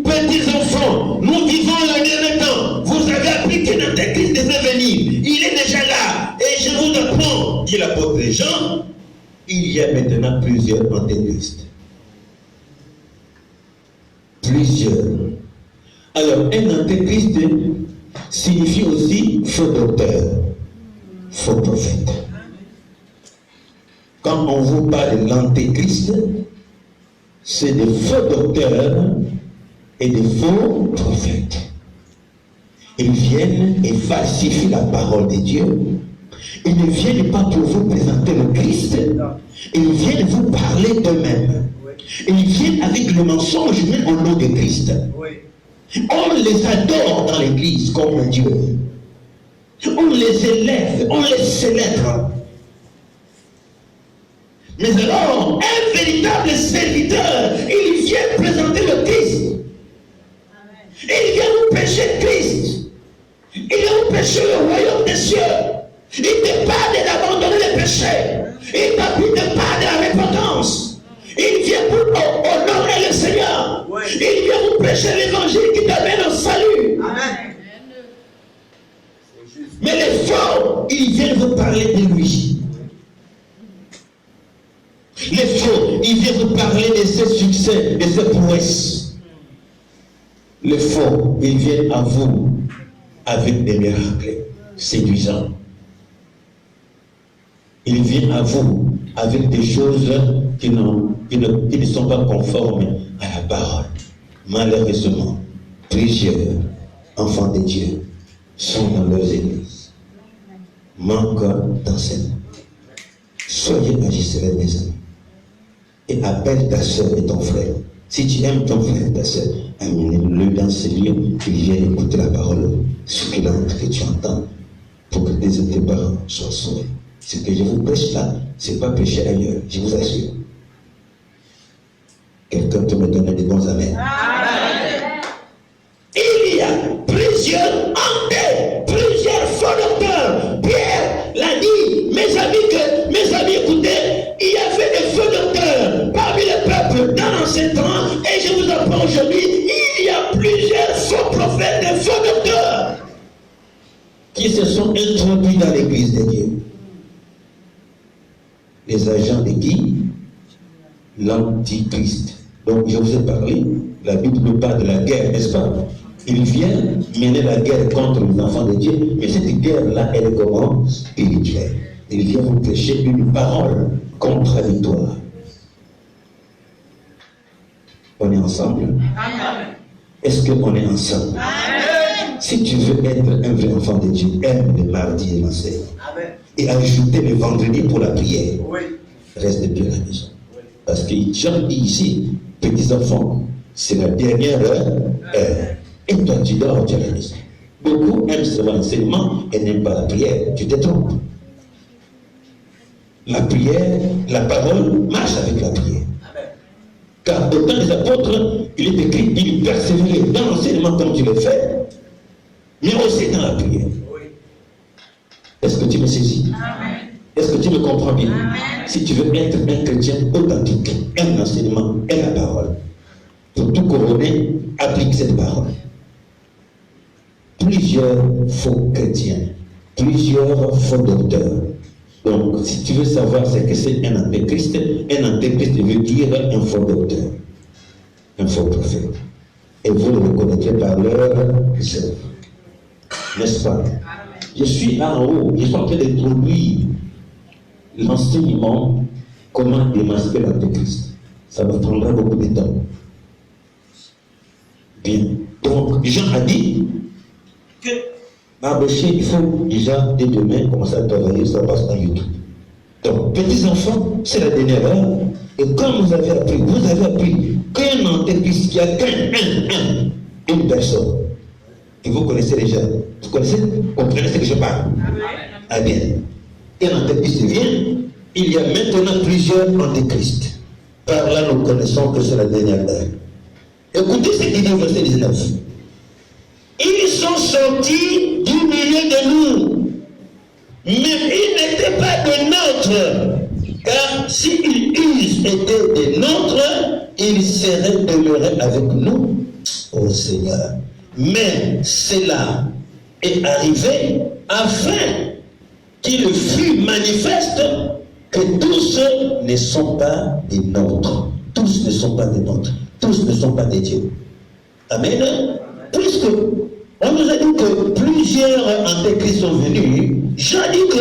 Petits enfants, nous vivons le dernier temps. Vous avez appris que notre Christ devait venir. Il est déjà là. Et je vous apprends, dit l'apôtre Jean, il y a maintenant plusieurs antéchrists. Plusieurs. Alors, un antéchrist, signifie aussi faux docteur, faux prophète. Quand on vous parle de l'antéchrist, c'est des faux docteurs et des faux prophètes. Ils viennent et falsifient la parole de Dieu. Ils ne viennent pas pour vous présenter le Christ. Ils viennent vous parler d'eux-mêmes. Ils viennent avec le mensonge même au nom de Christ. On les adore dans l'église comme Dieu. On les élève, on les célèbre. Mais alors, un véritable serviteur, il vient présenter le Christ. Il vient vous prêcher Christ. Il vient vous prêcher le royaume des cieux. Il te parle d'abandonner les péchés. Il te parle de la repentance. Il vient pour honorer le Seigneur. Il vient vous prêcher l'évangile qui t'amène au salut. Amen. Mais les faux, ils viennent vous parler de lui. Les faux, ils viennent vous parler de ses succès, de ses prouesses. Les faux, ils viennent à vous avec des miracles séduisants. Ils viennent à vous avec des choses qui ne sont pas conformes à la parole. Malheureusement, plusieurs enfants de Dieu sont dans leurs églises. Manquent d'enseignement. Soyez magistrat, mes amis. Et appelle ta soeur et ton frère. Si tu aimes ton frère et ta soeur, amène-le dans ce lieu, qu'il vienne écouter la parole succulente que tu entends, pour que tes parents soient sauvés. Ce que je vous prêche là, ce n'est pas péché ailleurs, je vous assure. Quelqu'un peut me donner des bons amen. Il y a plusieurs hantés, plusieurs faux docteurs. Pierre l'a dit, mes amis, écoutez, il y avait des faux docteurs parmi le peuple dans l'ancien temps, et je vous apprends aujourd'hui, il y a plusieurs faux prophètes, des faux docteurs qui se sont introduits dans l'église de Dieu. Les agents de qui? L'antichrist. Donc je vous ai parlé, la Bible nous parle de la guerre, n'est-ce pas? Il vient mener la guerre contre les enfants de Dieu, mais cette guerre-là, elle est comment? Spirituelle. Il vient vous prêcher une parole contradictoire. On est ensemble? Amen. Est-ce qu'on est ensemble? Amen. Si tu veux être un vrai enfant de Dieu, aime le mardi et l'enseignement. Et ajouter le vendredi pour la prière. Oui. Reste bien à la maison. Oui. Parce que Jean dit ici, petits enfants, c'est la dernière heure. Et toi, tu dors, tu es à la maison. Beaucoup aiment seulement l'enseignement et n'aiment pas la prière. Tu te trompes. La prière, la parole marche avec la prière. Amen. Car au temps des apôtres, il est écrit, ils persévéraient dans l'enseignement comme tu le fais, mais aussi dans la prière. Oui. Est-ce que tu me saisis? Amen. Est-ce que tu me comprends bien? Amen. Si tu veux être un chrétien authentique, aime l'enseignement et la parole. Pour tout couronner, applique cette parole. Plusieurs faux chrétiens, plusieurs faux docteurs. Donc, si tu veux savoir ce que c'est un antéchrist veut dire un faux docteur, un faux prophète. Et vous le reconnaîtrez par leur œuvre. N'est-ce pas? Je suis en haut, je suis en train d'introduire l'enseignement comment démasquer l'antéchrist. Ça me prendra beaucoup de temps. Bien. Donc, Jean a dit que Mardoché, il faut déjà dès demain commencer à travailler, ça passe dans YouTube. Donc, petits enfants, c'est la dernière heure. Et comme vous avez appris qu'un antéchrist qui a une personne, et vous connaissez déjà, vous comprenez ce que je parle? Ah bien. Et l'antéchrist vient, il y a maintenant plusieurs antéchrists. Par là, nous connaissons que c'est la dernière heure. Écoutez ce qu'il dit au verset 19. Ils sont sortis du milieu de nous, mais ils n'étaient pas des nôtres. Car s'ils eussent été des nôtres, ils seraient demeurés avec nous, ô Seigneur. Mais cela est arrivé afin qu'il fût manifeste que tous ne sont pas des nôtres. Tous ne sont pas des nôtres. Tous ne sont pas des dieux. Amen. Puisque on nous a dit que plusieurs plusieurs antéchrists sont venus, Jean dit que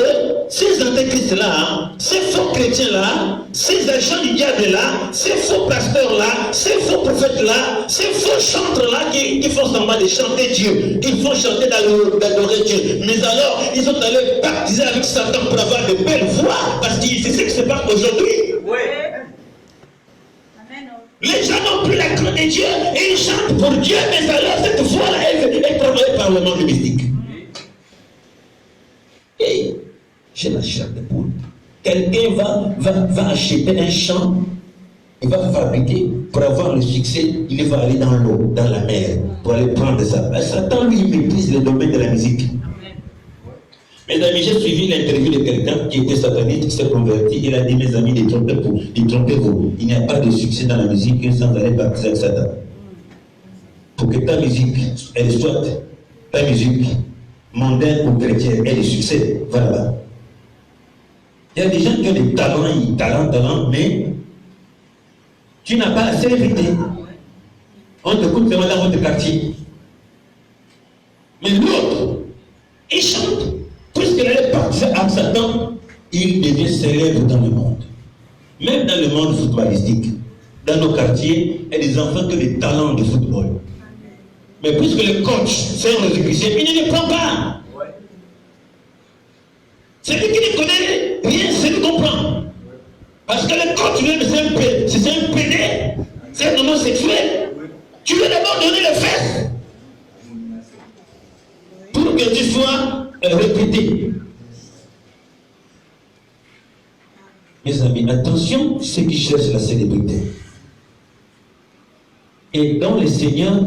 ces antéchrists-là, ces faux chrétiens-là, ces agents du diable-là, ces faux pasteurs-là, ces faux prophètes-là, ces faux chantres-là qui font semblant de chanter Dieu, qui font chanter d'adorer Dieu. Mais alors, ils sont allés baptiser avec Satan pour avoir de belles voix, parce que c'est ce qui se passe aujourd'hui. Oui. Les gens n'ont plus la crainte de Dieu et ils chantent pour Dieu, mais alors cette voix-là est travaillée par le monde mystique. Et j'ai la chair de poule. Quelqu'un va acheter un champ, il va fabriquer pour avoir le succès, il va aller dans l'eau, dans la mer, pour aller prendre ça. Satan, lui, il maîtrise le domaine de la musique. Mes amis, j'ai suivi l'interview de quelqu'un qui était sataniste, qui s'est converti. Il a dit, mes amis, détrompez-vous. Il n'y a pas de succès dans la musique sans aller baptiser avec Satan. Pour que ta musique, elle soit ta musique mondaine ou chrétienne, ait du succès, va là-bas. Il y a des gens qui ont des talents, mais tu n'as pas assez évité. On te coûte vraiment dans votre quartier. Mais l'autre, il chante. Puisqu'il est parti à Satan, il devient célèbre dans le monde. Même dans le monde footballistique. Dans nos quartiers, il y a des enfants qui ont des talents de football. Mais puisque le coach, c'est un récusé, il ne les prend pas. C'est lui qui ne connaît rien, c'est lui qui comprend. Parce que le coach lui-même, c'est un pédé, c'est un homosexuel. Tu veux d'abord donner les fesses pour que tu sois répété. Mes amis, attention, ceux qui cherchent la célébrité. Et dans le Seigneur,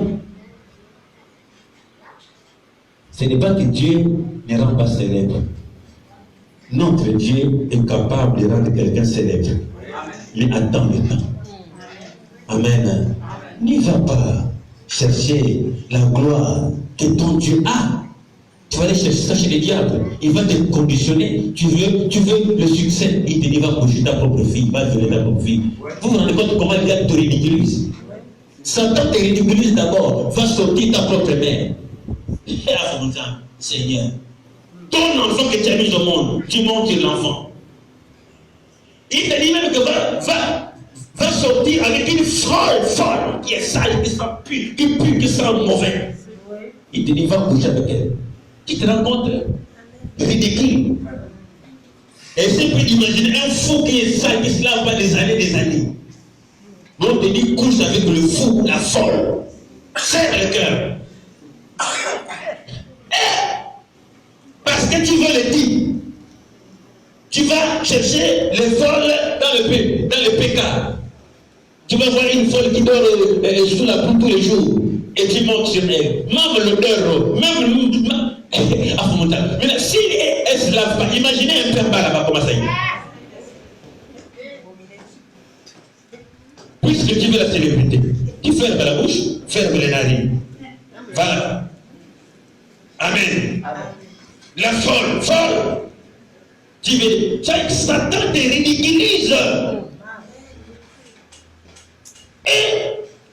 ce n'est pas que Dieu ne rend pas célèbre. Notre Dieu est capable de rendre quelqu'un célèbre. Mais attends le temps. Amen. N'y va pas chercher la gloire que ton Dieu a. Tu vas aller chercher ça chez les diables. Il va te conditionner. Tu veux le succès. Il te dit, va coucher ta propre fille. Va violer ta propre fille. Vous vous rendez compte comment le diable te ridiculise? Satan te ridiculise d'abord. Va sortir ta propre mère. Seigneur, ton enfant que tu as mis au monde, tu montres l'enfant. Il te dit même que va sortir avec une folle qui est sale, qui sent pue, qui pue, qui sent mauvais. Il te dit, va coucher avec elle. Tu te rends compte? Ridicule. Essaye d'imaginer un fou qui est sale, qui se lave pas des années. Donc on te dit, couche avec le fou, la folle. Serre le cœur. Parce que tu veux le dire. Tu vas chercher les folles dans le pécat. Tu vas voir une folle qui dort sous la pluie tous les jours. Et tu montes sur elle. Même l'odeur, même mais si elle ne se lave pas, imaginez un pervers là-bas, comment ça y est. Puisque tu veux la célébrité, tu fermes la bouche, ferme les narines. Voilà. Amen. La folle. Tu veux, Satan te ridiculise. Et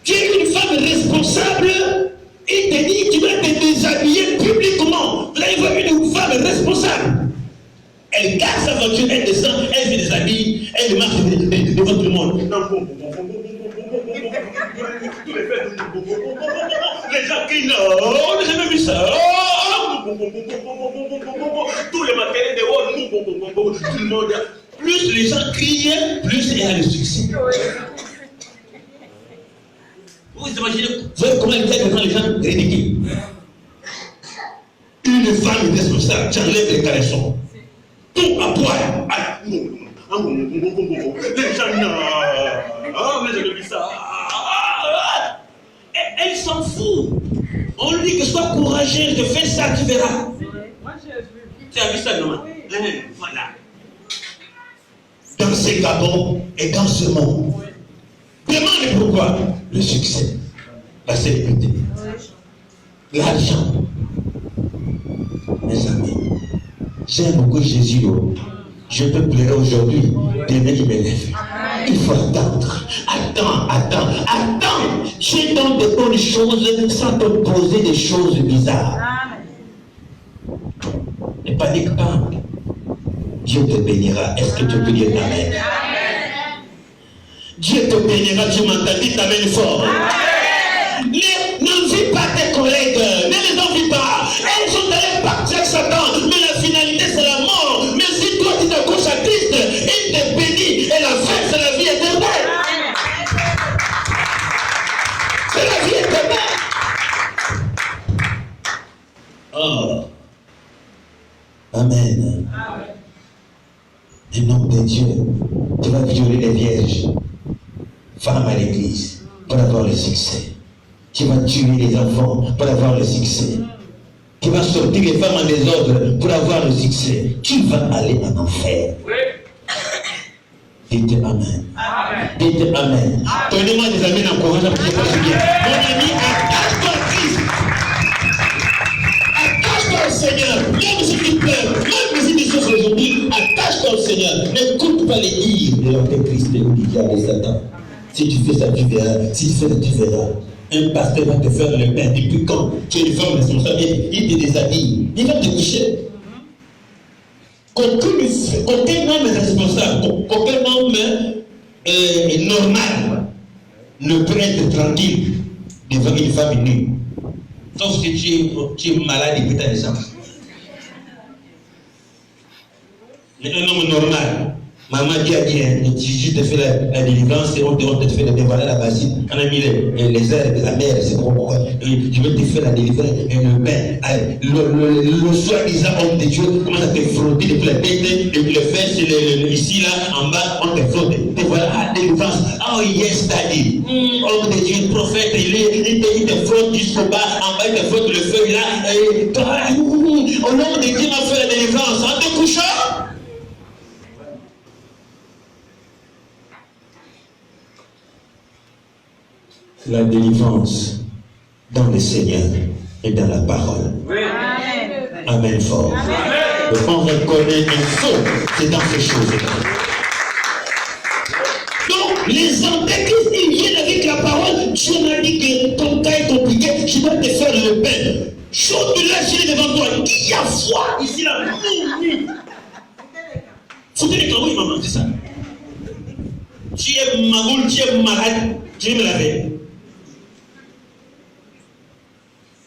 tu es une femme responsable. Il te dit, tu vas te déshabiller publiquement. Là, il voit une femme responsable. Elle garde sa voiture, elle descend, elle se déshabille, elle marche devant tout le monde. Les gens crient, non, j'ai jamais vu ça. Tous les matériels dehors, tout le monde. Plus les gens crient, plus il y a le succès. Vous imaginez, vous voyez comment il fait devant les gens ridicules. Une femme responsable, tu enlèves les caleçons. Tout à poil. Les gens, non. Ah, mais j'ai vu ça. Elle s'en fout. On lui dit que sois courageux, que fais ça, tu verras. Moi, j'ai vu. Tu as vu ça, non? Voilà. Dans ces gabons et dans ce monde. Demande pourquoi. Le succès, la célébrité, l'argent. Mes amis, j'aime beaucoup Jésus. Je peux pleurer aujourd'hui, demain il m'élève. Il faut attendre. Attends. Tu donnes de bonnes choses sans te poser des choses bizarres. Ne panique pas. Dieu te bénira. Est-ce que tu peux dire amen? Dieu te bénira. Tu m'entends? Dis amen fort. N'envie pas tes collègues. Ne les envie pas. Elles sont allées partir avec Satan. Mais la finalité, c'est la mort. Mais si toi, tu t'accroches à Christ, il te bénit. Et la fin, c'est la vie éternelle. C'est la vie éternelle. Oh. Amen. Le nom de Dieu, tu vas violer les vierges, femmes à l'église, pour avoir le succès. Tu vas tuer les enfants pour avoir le succès. Tu vas sortir les femmes en désordre pour avoir le succès. Tu vas aller en enfer. Dites amen. Dites amen. Donnez-moi des amis encourageants pour que je fasse bien. Mon ami, attache-toi à Christ. Attache-toi au Seigneur. Même si tu pleures, même si tu souffres aujourd'hui, attache-toi au Seigneur. N'écoute pas les dires de l'antéchrist ou du diable et Satan. Si tu fais ça, tu verras. Si tu fais ça, tu verras. Un pasteur va te faire le pain. Depuis quand tu es une femme responsable, il te déshabille. Il va te coucher. Qu'aucun homme responsable, qu'aucun homme normal ne peut être tranquille devant une femme nue. Sauf si tu es malade depuis ta naissance. Mais un homme normal, maman dit à dire, tu te fais la délivrance et on te fait dévoiler la bassine. On a mis les herbes de la mer, c'est pourquoi. Je vais te faire la délivrance et le bain. Le soi-disant homme de Dieu commence à te frotter depuis la tête, depuis le fesses, ici, là, en bas, on te frotte. Te voilà à délivrance. Oh yes, daddy. Homme de Dieu, prophète, il te frotte jusqu'au bas, en bas, il te frotte le feu là. Et toi, au nom de Dieu, m'a fait la délivrance en te couchant. La délivrance dans le Seigneur et dans la parole. Oui. Amen fort. Amen. On reconnaît un faux, c'est dans ces choses-là. Donc, les antéchrists, ils viennent avec la parole. Dieu m'a dit que ton cas est compliqué, je dois te faire le pain. Chante là, je suis devant toi. Il y a foi ici, là. Foutez les oui, maman, c'est ça. Tu es magoule, tu es malade, tu es malade.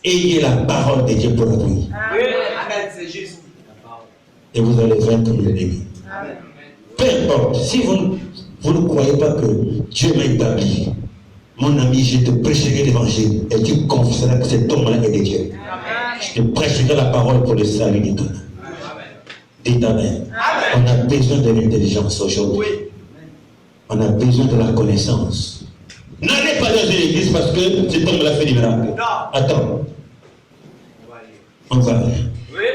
Ayez la parole de Dieu pour appui. Oui, amen, c'est juste. Et vous allez vaincre l'ennemi. Peu importe, si vous ne croyez pas que Dieu m'a établi, mon ami, je te prêcherai l'évangile et tu confesseras que cet homme-là est de Dieu. Je te prêcherai la parole pour le salut du temps. Dites amen. On a besoin de l'intelligence aujourd'hui. On a besoin de la connaissance. N'allez pas dans une église parce que cet homme l'a fait du miracle. Attends. On va aller. Oui.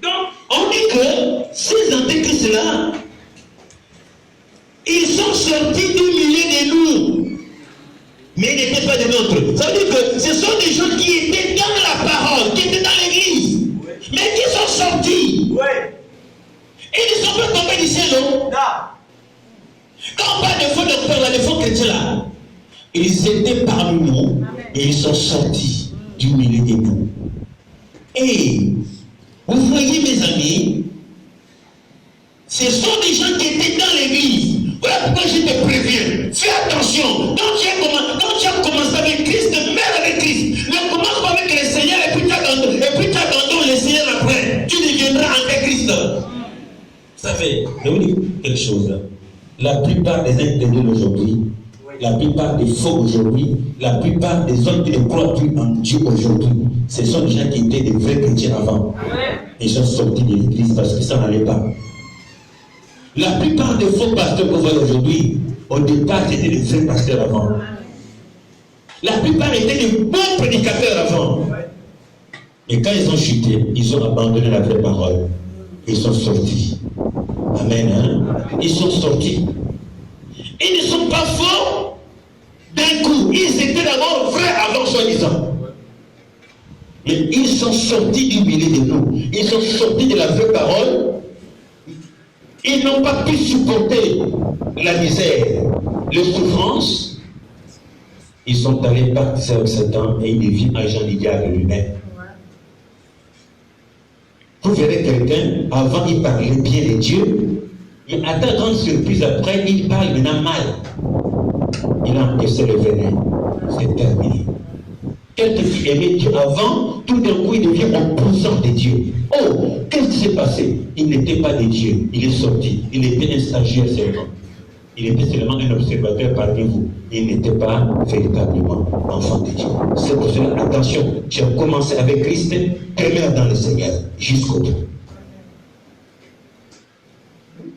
Donc, on dit que ces antéchrists-là, ils sont sortis du milieu de nous. Mais ils n'étaient pas des nôtres. Ça veut dire que ce sont des gens qui étaient dans la parole, qui étaient dans l'église, mais qui sont sortis. Oui. Ils ne sont pas tombés du ciel, non? Quand on parle de faux docteurs, là, des faux chrétiens là, ils étaient parmi nous et ils sont sortis du milieu de nous. Et vous voyez, mes amis, ce sont des gens qui étaient dans l'église. Voilà pourquoi je te préviens. Fais attention. Quand tu as commencé avec Christ, mets avec Christ. Ne commence pas avec le Seigneur et puis tu abandonnes le Seigneur après. Tu deviendras antéchrist. Vous savez, je vais vous dire quelque chose. La plupart des incrédules aujourd'hui, la plupart des faux aujourd'hui, la plupart des hommes qui ne croient plus en Dieu aujourd'hui, ce sont des gens qui étaient des vrais chrétiens avant. Ils sont sortis de l'église parce que ça n'allait pas. La plupart des faux pasteurs que vous voyez aujourd'hui, au départ, c'était des vrais pasteurs avant. La plupart étaient des bons prédicateurs avant. Et quand ils ont chuté, ils ont abandonné la vraie parole. Ils sont sortis. Amen. Hein? Ils sont sortis. Ils ne sont pas faux d'un coup. Ils étaient d'abord vrais avant soi-disant. Mais ils sont sortis du milieu de nous. Ils sont sortis de la vraie parole. Ils n'ont pas pu supporter la misère, les souffrances. Ils sont allés partir avec Satan et ils deviennent agents du diable lui-même. Vous verrez quelqu'un, avant il parlait bien de Dieu, mais à ta grande surprise, après, il parle maintenant mal. Il a encaissé le venin. C'est terminé. Quelqu'un qui aimait Dieu avant, tout d'un coup, il devient opposant de Dieu. Oh, qu'est-ce qui s'est passé? Il n'était pas de Dieu. Il est sorti. Il était un stagiaire seulement. Il était seulement un observateur parmi vous. Il n'était pas véritablement enfant de Dieu. C'est pour cela, attention, tu as commencé avec Christ, demeure dans le Seigneur jusqu'au bout.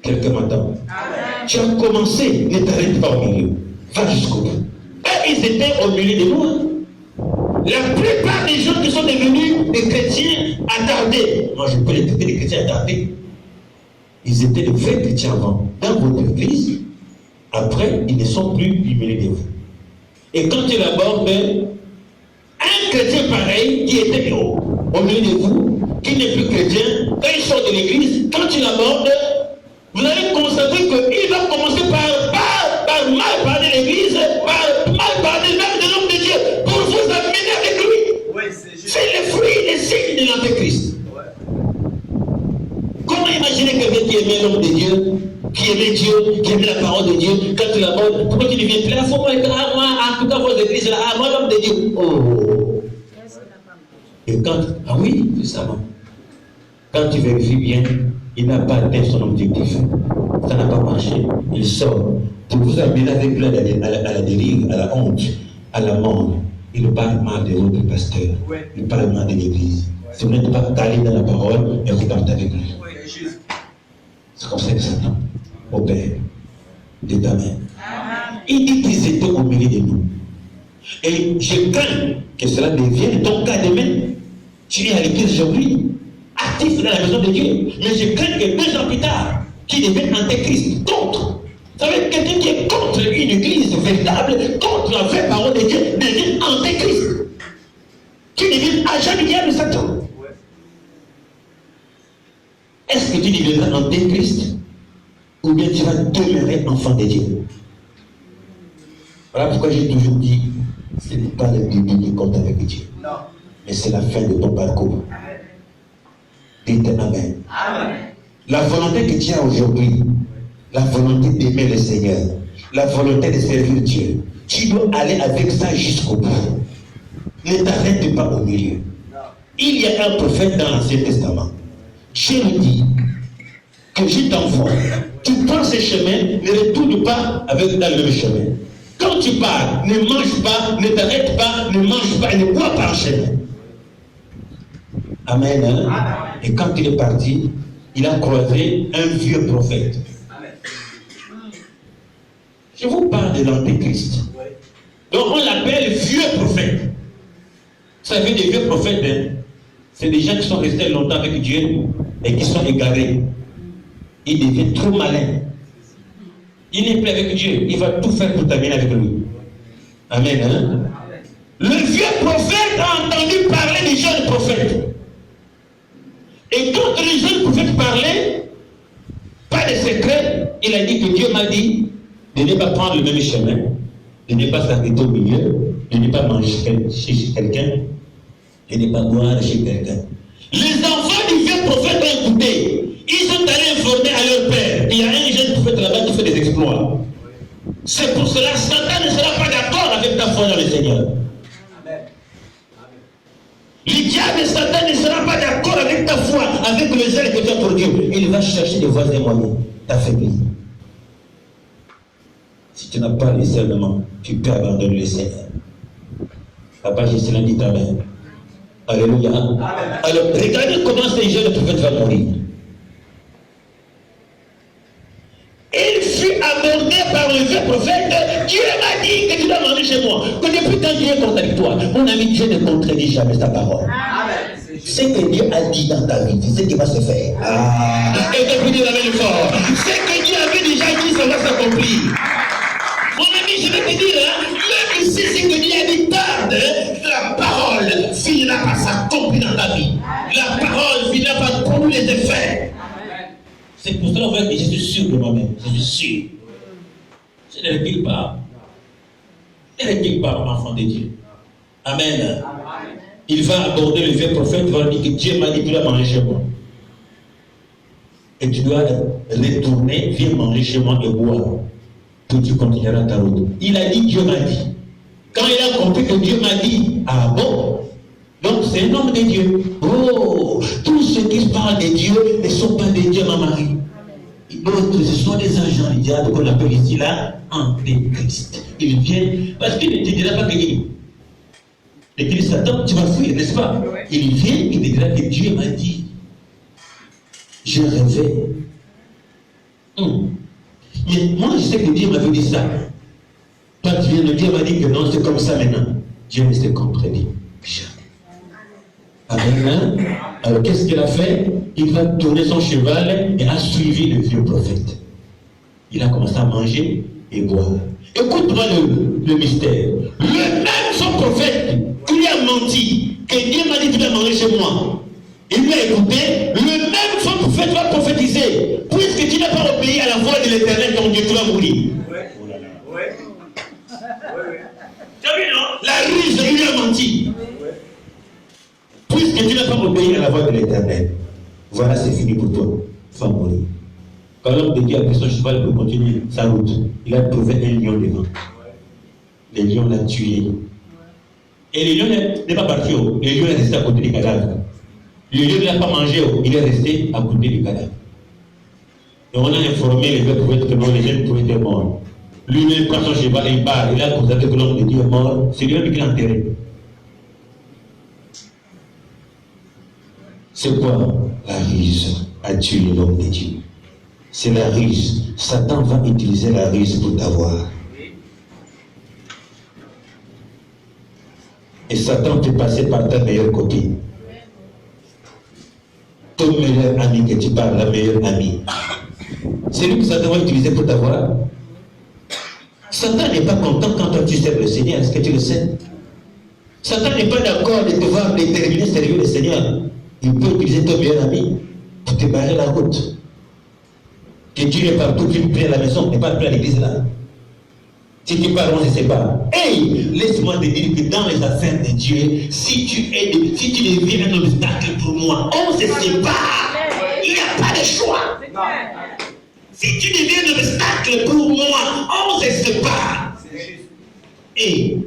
Quelqu'un m'entend? Tu as commencé, ne t'arrête pas au milieu. Va jusqu'au bout. Et ils étaient au milieu de nous. Hein. La plupart des gens qui sont devenus des chrétiens attardés, moi je peux les traiter des chrétiens attardés, ils étaient de vrais chrétiens avant, dans votre église, après ils ne sont plus du milieu de vous. Et quand tu l'abordes, un chrétien pareil qui était au milieu de vous, qui n'est plus chrétien, quand il sort de l'église, quand tu l'abordes, vous allez constater qu'il va commencer par mal parler de l'église, par mal parler même de l'homme de Dieu, pour vous amener avec lui. Oui, c'est le fruit, les signes de l'Antéchrist. Ouais. Comment imaginer quelqu'un qui aimait l'homme de Dieu, qui aimait Dieu, qui aimait la parole de Dieu, quand tu l'abordes, pourquoi tu deviens plein? Faut moi, en tout cas, vos églises là, moi l'homme de Dieu. Oh. Et quand, ah oui, c'est ça. Quand tu vérifies bien, il n'a pas atteint son objectif. Ça n'a pas marché. Il sort. Pour vous amener avec lui à la dérive, à la honte, à la mort. Il parle mal de votre pasteur. Il parle mal de l'église. Si vous n'êtes pas calé dans la parole, et vous partez avec lui. C'est comme ça que Satan opère. Dites Amen. Il dit qu'ils étaient au milieu de nous. Et je crains que cela devienne ton cas demain. Tu es à l'église aujourd'hui, actif dans la maison de Dieu. Mais je crains que 2 ans plus tard, qui devienne antéchrist, contre. Vous savez, quelqu'un qui est contre une église véritable, contre la vraie parole de Dieu, devient antéchrist. Qui devient agent du diable de Satan. Est-ce que tu deviendras antéchrist ou bien tu vas demeurer enfant de Dieu? Voilà pourquoi j'ai toujours dit, ce n'est pas le début qui compte avec Dieu. Non. Mais c'est la fin de ton parcours. Dites Amen. Amen. La volonté que tu as aujourd'hui, la volonté d'aimer le Seigneur, la volonté de servir Dieu, tu dois aller avec ça jusqu'au bout. Ne t'arrête pas au milieu. Il y a un prophète dans l'Ancien Testament. Dieu nous dit que je t'envoie. Tu prends ce chemin, ne retourne pas dans le même chemin. Quand tu pars, ne mange pas, ne t'arrête pas, ne mange pas et ne bois pas en chemin. Amen. Hein? Et quand il est parti, il a croisé un vieux prophète. Je vous parle de l'Antéchrist. Donc on l'appelle vieux prophète. Vous savez, des vieux prophètes, hein? C'est des gens qui sont restés longtemps avec Dieu et qui sont égarés. Ils deviennent trop malins. Il n'est plus avec Dieu. Il va tout faire pour t'amener avec lui. Amen. Hein? Le vieux prophète a entendu parler des jeunes prophètes. Et quand les jeunes prophètes parlaient, pas de secret, il a dit que Dieu m'a dit de ne pas prendre le même chemin, de ne pas s'arrêter au milieu, de ne pas manger chez quelqu'un, de ne pas boire chez quelqu'un. Les enfants du vieux prophète ont écouté. Ils sont allés informer à leur père. Il y a un jeune prophète là-bas qui fait des exploits. C'est pour cela que Satan ne sera pas d'accord avec ta foi dans le Seigneur. Le diable Satan ne sera pas d'accord avec ta foi, avec le zèle que tu as pour Dieu. Il va chercher des voies et moyens t'affaiblir. Si tu n'as pas le discernement, tu peux abandonner le Seigneur. Papa, j'ai cela dit Amen. Alléluia. Amen. Alors, regardez comment ces jeunes prophètes vont mourir. Il fut abordé par le vieux prophète. Dieu m'a dit que tu dois manger chez moi. Que depuis quand Dieu est contradictoire, mon ami, Dieu ne contredit jamais sa parole. Amen. Ce que Dieu a dit dans ta vie, c'est ce qui va se faire. Et depuis Dieu l'avait fort. Ce que Dieu avait déjà dit, ça va s'accomplir. Mon ami, je vais te dire, même si ce que Dieu a dit tarde, la parole finira par s'accomplir dans ta vie. La parole finira par produire les effets. C'est pour cela que je suis sûr de moi-même. Je suis sûr. Je ne recule pas. Je ne recule pas, enfant de Dieu. Amen. Il va aborder le vieux prophète, il va dire que Dieu m'a dit que tu dois manger chez moi. et tu dois retourner, viens manger chez moi et boire. Puis tu continueras ta route. Il a dit, Dieu m'a dit. Quand il a compris que Dieu m'a dit, ah bon? Donc c'est un homme de Dieu. Oh, tous ceux qui parlent de Dieu ne sont pas des dieux, ma Marie. D'autres, ce sont des agents du diable qu'on appelle ici là, antéchrist. Ils viennent, parce qu'il ne te dira pas que l'Église Satan, tu vas fuir, n'est-ce pas? Il vient, il te dira que Dieu m'a dit. J'ai rêvé. Mais moi, je sais que Dieu m'avait dit ça. Toi, tu viens de Dieu m'a dit que non, c'est comme ça maintenant. Dieu ne s'est compris. Amen. Alors, qu'est-ce qu'il a fait? Il va tourner son cheval et a suivi le vieux prophète. Il a commencé à manger et boire. Écoute-moi le mystère. Le même son prophète qui lui a menti, que Dieu m'a dit tu vas manger chez moi. Il lui a écouté. Le même son prophète va prophétiser. Puisque tu n'as pas obéi à la voix de l'Éternel, ton Dieu, tu vas mourir. Tu as vu, non? La ruse, il lui a menti. Puisque tu n'as pas obéi à la voix de l'Éternel, voilà, c'est fini pour toi. Tu vas mourir. Quand l'homme de Dieu a pris son cheval pour continuer sa route, il a trouvé un lion devant. Le lion l'a tué. Et le lion n'est pas parti. Le lion est resté à côté du cadavre. Le lion ne l'a pas mangé. Il est resté à côté du cadavre. Et on a informé les autres prophètes que non, les jeunes prophètes étaient morts. Lui-même prend son cheval et il part. Il a constaté que l'homme de Dieu est mort. C'est lui-même qui l'a enterré. C'est quoi? La ruse a tué l'homme de Dieu. C'est la ruse. Satan va utiliser la ruse pour t'avoir. Et Satan peut passer par ta meilleure copine. Ton meilleur ami que tu parles, la meilleure amie. C'est lui que Satan va utiliser pour t'avoir. Satan n'est pas content quand toi tu sers le Seigneur. Est-ce que tu le sais? Satan n'est pas d'accord de devoir déterminer servir le Seigneur. Il peut utiliser ton meilleur ami pour te barrer la route. Que tu es partout, tu pries à la maison, et pas plus à l'église là. Si tu parles, on ne sait pas. Hey, laisse-moi te dire que dans les affaires de Dieu, si tu deviens un obstacle pour moi, on se sépare. Il n'y a pas de choix. Si tu deviens un obstacle pour moi, on se sépare. Hey,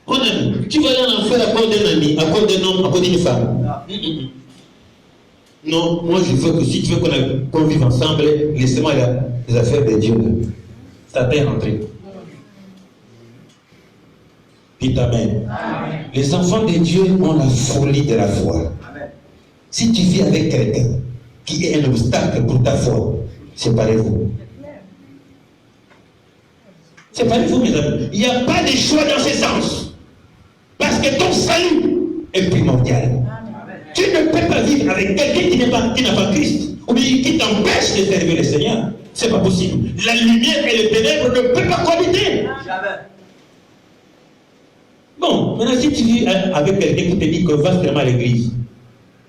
mon ami, tu vas aller en enfer à cause d'un ami, à cause d'un homme, à cause d'une femme. Non, moi je veux que si tu veux qu'on vive ensemble, laissez-moi les affaires de Dieu. Ça t'est rentré. Dites Amen. Amen. Les enfants de Dieu ont la folie de la foi. Amen. Si tu vis avec quelqu'un qui est un obstacle pour ta foi, séparez-vous. Séparez-vous, mes amis. Il n'y a pas de choix dans ce sens. Parce que ton salut est primordial. Tu ne peux pas vivre avec quelqu'un qui n'a pas Christ, ou bien qui t'empêche de servir le Seigneur. C'est pas possible. La lumière et les ténèbres ne peuvent pas cohabiter. Bon, maintenant si tu vis avec quelqu'un qui te dit que va seulement à l'église,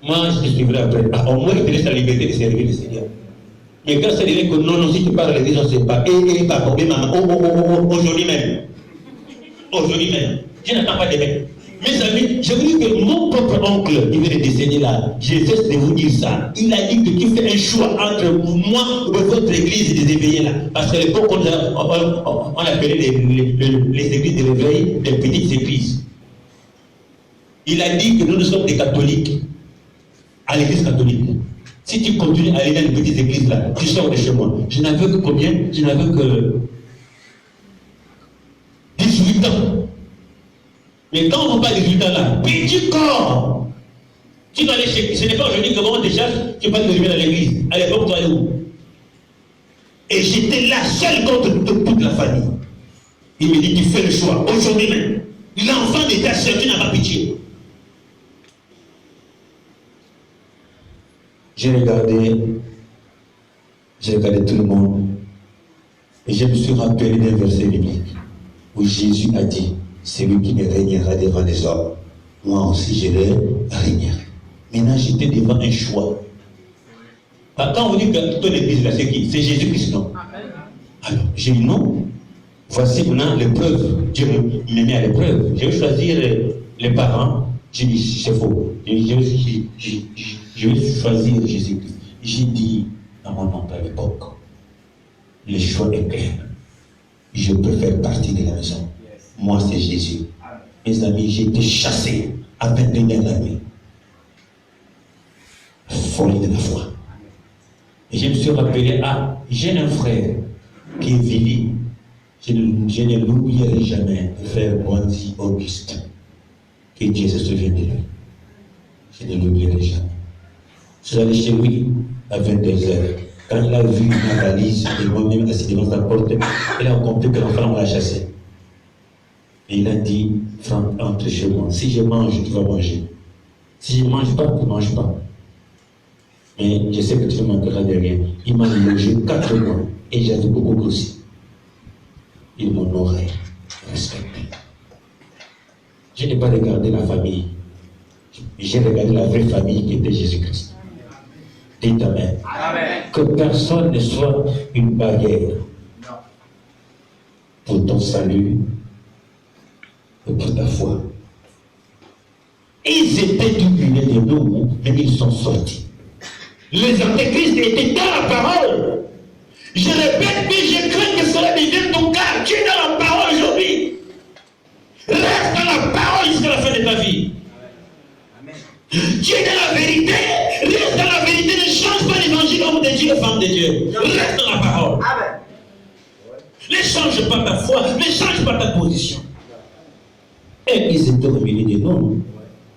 moi je te suivrai après. Au moins il te laisse la liberté de servir le Seigneur. Mais quand ça dit que non, si tu parles à l'église, on ne sait pas. Et pas problème, aujourd'hui même. Aujourd'hui même. Je n'attends pas demain. Mes amis, je vous dis que mon propre oncle, il vient de décéder là, je cesse de vous dire ça. Il a dit que tu fais un choix entre moi et votre église des éveillés là. Parce qu'à l'époque, on appelait les églises de réveil des petites églises. Il a dit que nous sommes des catholiques à l'église catholique. Si tu continues à aller dans les petites églises là, tu sors de chez moi. Je n'en veux que combien? Je n'en veux que 18 ans. Mais quand on ne va pas 18 ans là, petit corps, tu vas aller chez. Ce n'est pas aujourd'hui que quand on te chasse, tu vas te lever dans l'église. À l'époque, tu allais où? Et j'étais la seule contre toute la famille. Il me dit, tu fais le choix, aujourd'hui même. L'enfant de ta soeur, tu n'as pas pitié. J'ai regardé tout le monde. Et je me suis rappelé d'un verset biblique où Jésus a dit, celui qui me régnera devant les hommes, moi aussi je le régnerai. Maintenant j'étais devant un choix. Quand on dit que ton église là, c'est qui? C'est Jésus-Christ, non? Alors j'ai dit non. Voici maintenant l'épreuve. Dieu me met à l'épreuve. Je vais choisir les parents. J'ai dit c'est faux. Je vais choisir Jésus-Christ. J'ai dit à mon oncle à l'époque, le choix est clair. Je peux faire partie de la maison. Moi, c'est Jésus. Mes amis, j'ai été chassé à 21 années. Folie de la foi. Et je me suis rappelé, j'ai un frère qui est Vili. Je ne l'oublierai jamais, le frère Bondi Auguste. Que Dieu se souvienne de lui. Je ne l'oublierai jamais. Je suis allé chez lui à 22h. Quand il a vu ma valise et moi-même assis devant sa porte, il a compris que l'enfant l'a chassé. Et il a dit, Franck, entre chez moi. Si je mange, tu vas manger. Si je ne mange pas, tu ne manges pas. Mais je sais que tu ne manqueras de rien. Il m'a logé 4 mois et j'avais beaucoup grossi. Il m'honorait, respecté. Je n'ai pas regardé la famille. J'ai regardé la vraie famille qui était Jésus-Christ. Dites Amen. Amen. Que personne ne soit une barrière pour ton salut et pour ta foi. Ils étaient dominés de nous, mais ils sont sortis. Les antéchrists étaient dans la parole. Je répète, mais je crains que cela devienne ton cas. Tu es dans la parole aujourd'hui. Reste dans la parole jusqu'à la fin de ta vie. Amen. Tu es dans la vérité. Reste dans la vérité. Ne change pas l'évangile, homme de Dieu, femme de Dieu. Reste dans la parole. Amen. Ne change pas ta foi. Ne change pas ta position. Et ils étaient au milieu de nous.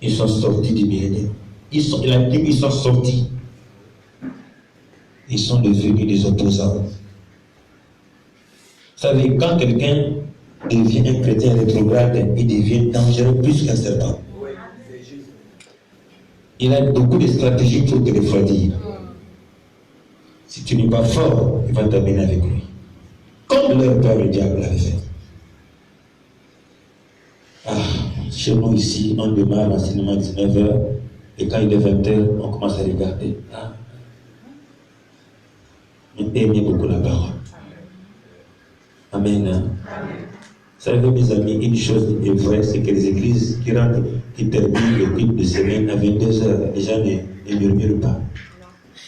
Ils sont sortis du milieu de nous. Ils sont sortis. Ils sont devenus des opposants. Vous savez, quand quelqu'un devient un chrétien rétrograde, il devient dangereux plus qu'un serpent. Il a beaucoup de stratégies pour te refroidir. Si tu n'es pas fort, il va t'amener avec lui. Comme leur père, le diable l'avait fait. Chez nous ici, on démarre l'enseignement à 19h, et quand il est 20h, on commence à regarder. Aimez beaucoup la parole. Amen. Amen. Vous savez, mes amis, une chose est vraie, c'est que les églises qui terminent le culte de semaine à 22h, les gens ne murmurent pas.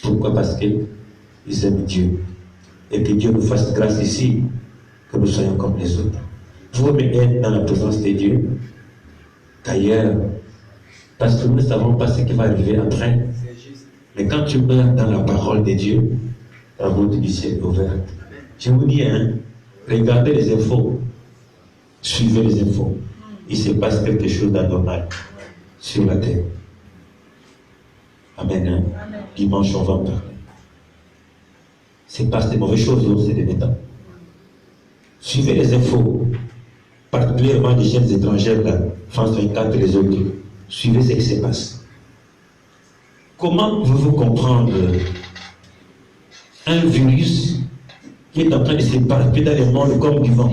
Pourquoi? Parce qu'ils aiment Dieu. Et que Dieu nous fasse grâce ici, que nous soyons comme les autres. Vous aimez être dans la présence de Dieu qu'ailleurs, parce que nous ne savons pas ce qui va arriver après. Mais quand tu meurs dans la parole de Dieu, la route du ciel est ouverte. Je vous dis, regardez les infos, suivez les infos. Il se passe quelque chose d'anormal sur la terre. Amen. Amen. Dimanche, on va en parler. C'est pas des mauvaises choses, c'est des méthodes. Suivez les infos, particulièrement des chaînes étrangères, là, France 24 et les autres. Suivez ce qui se passe. Comment pouvez-vous comprendre un virus qui est en train de se parler dans le monde comme du vent?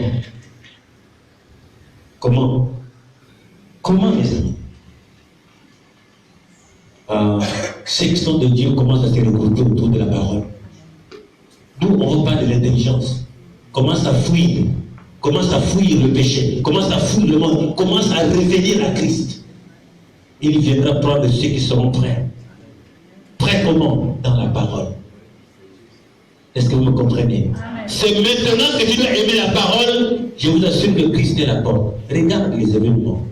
Comment, mes amis? Ceux qui sont de Dieu commencent à se regrouper autour de la parole. D'où on reparle de l'intelligence. Commence à fuir le péché, commence à fuir le monde, commence à revenir à Christ. Il viendra prendre ceux qui seront prêts. Prêts comment? Dans la parole. Est-ce que vous me comprenez? C'est maintenant que tu dois aimer la parole. Je vous assure que Christ est la porte. Regarde les événements.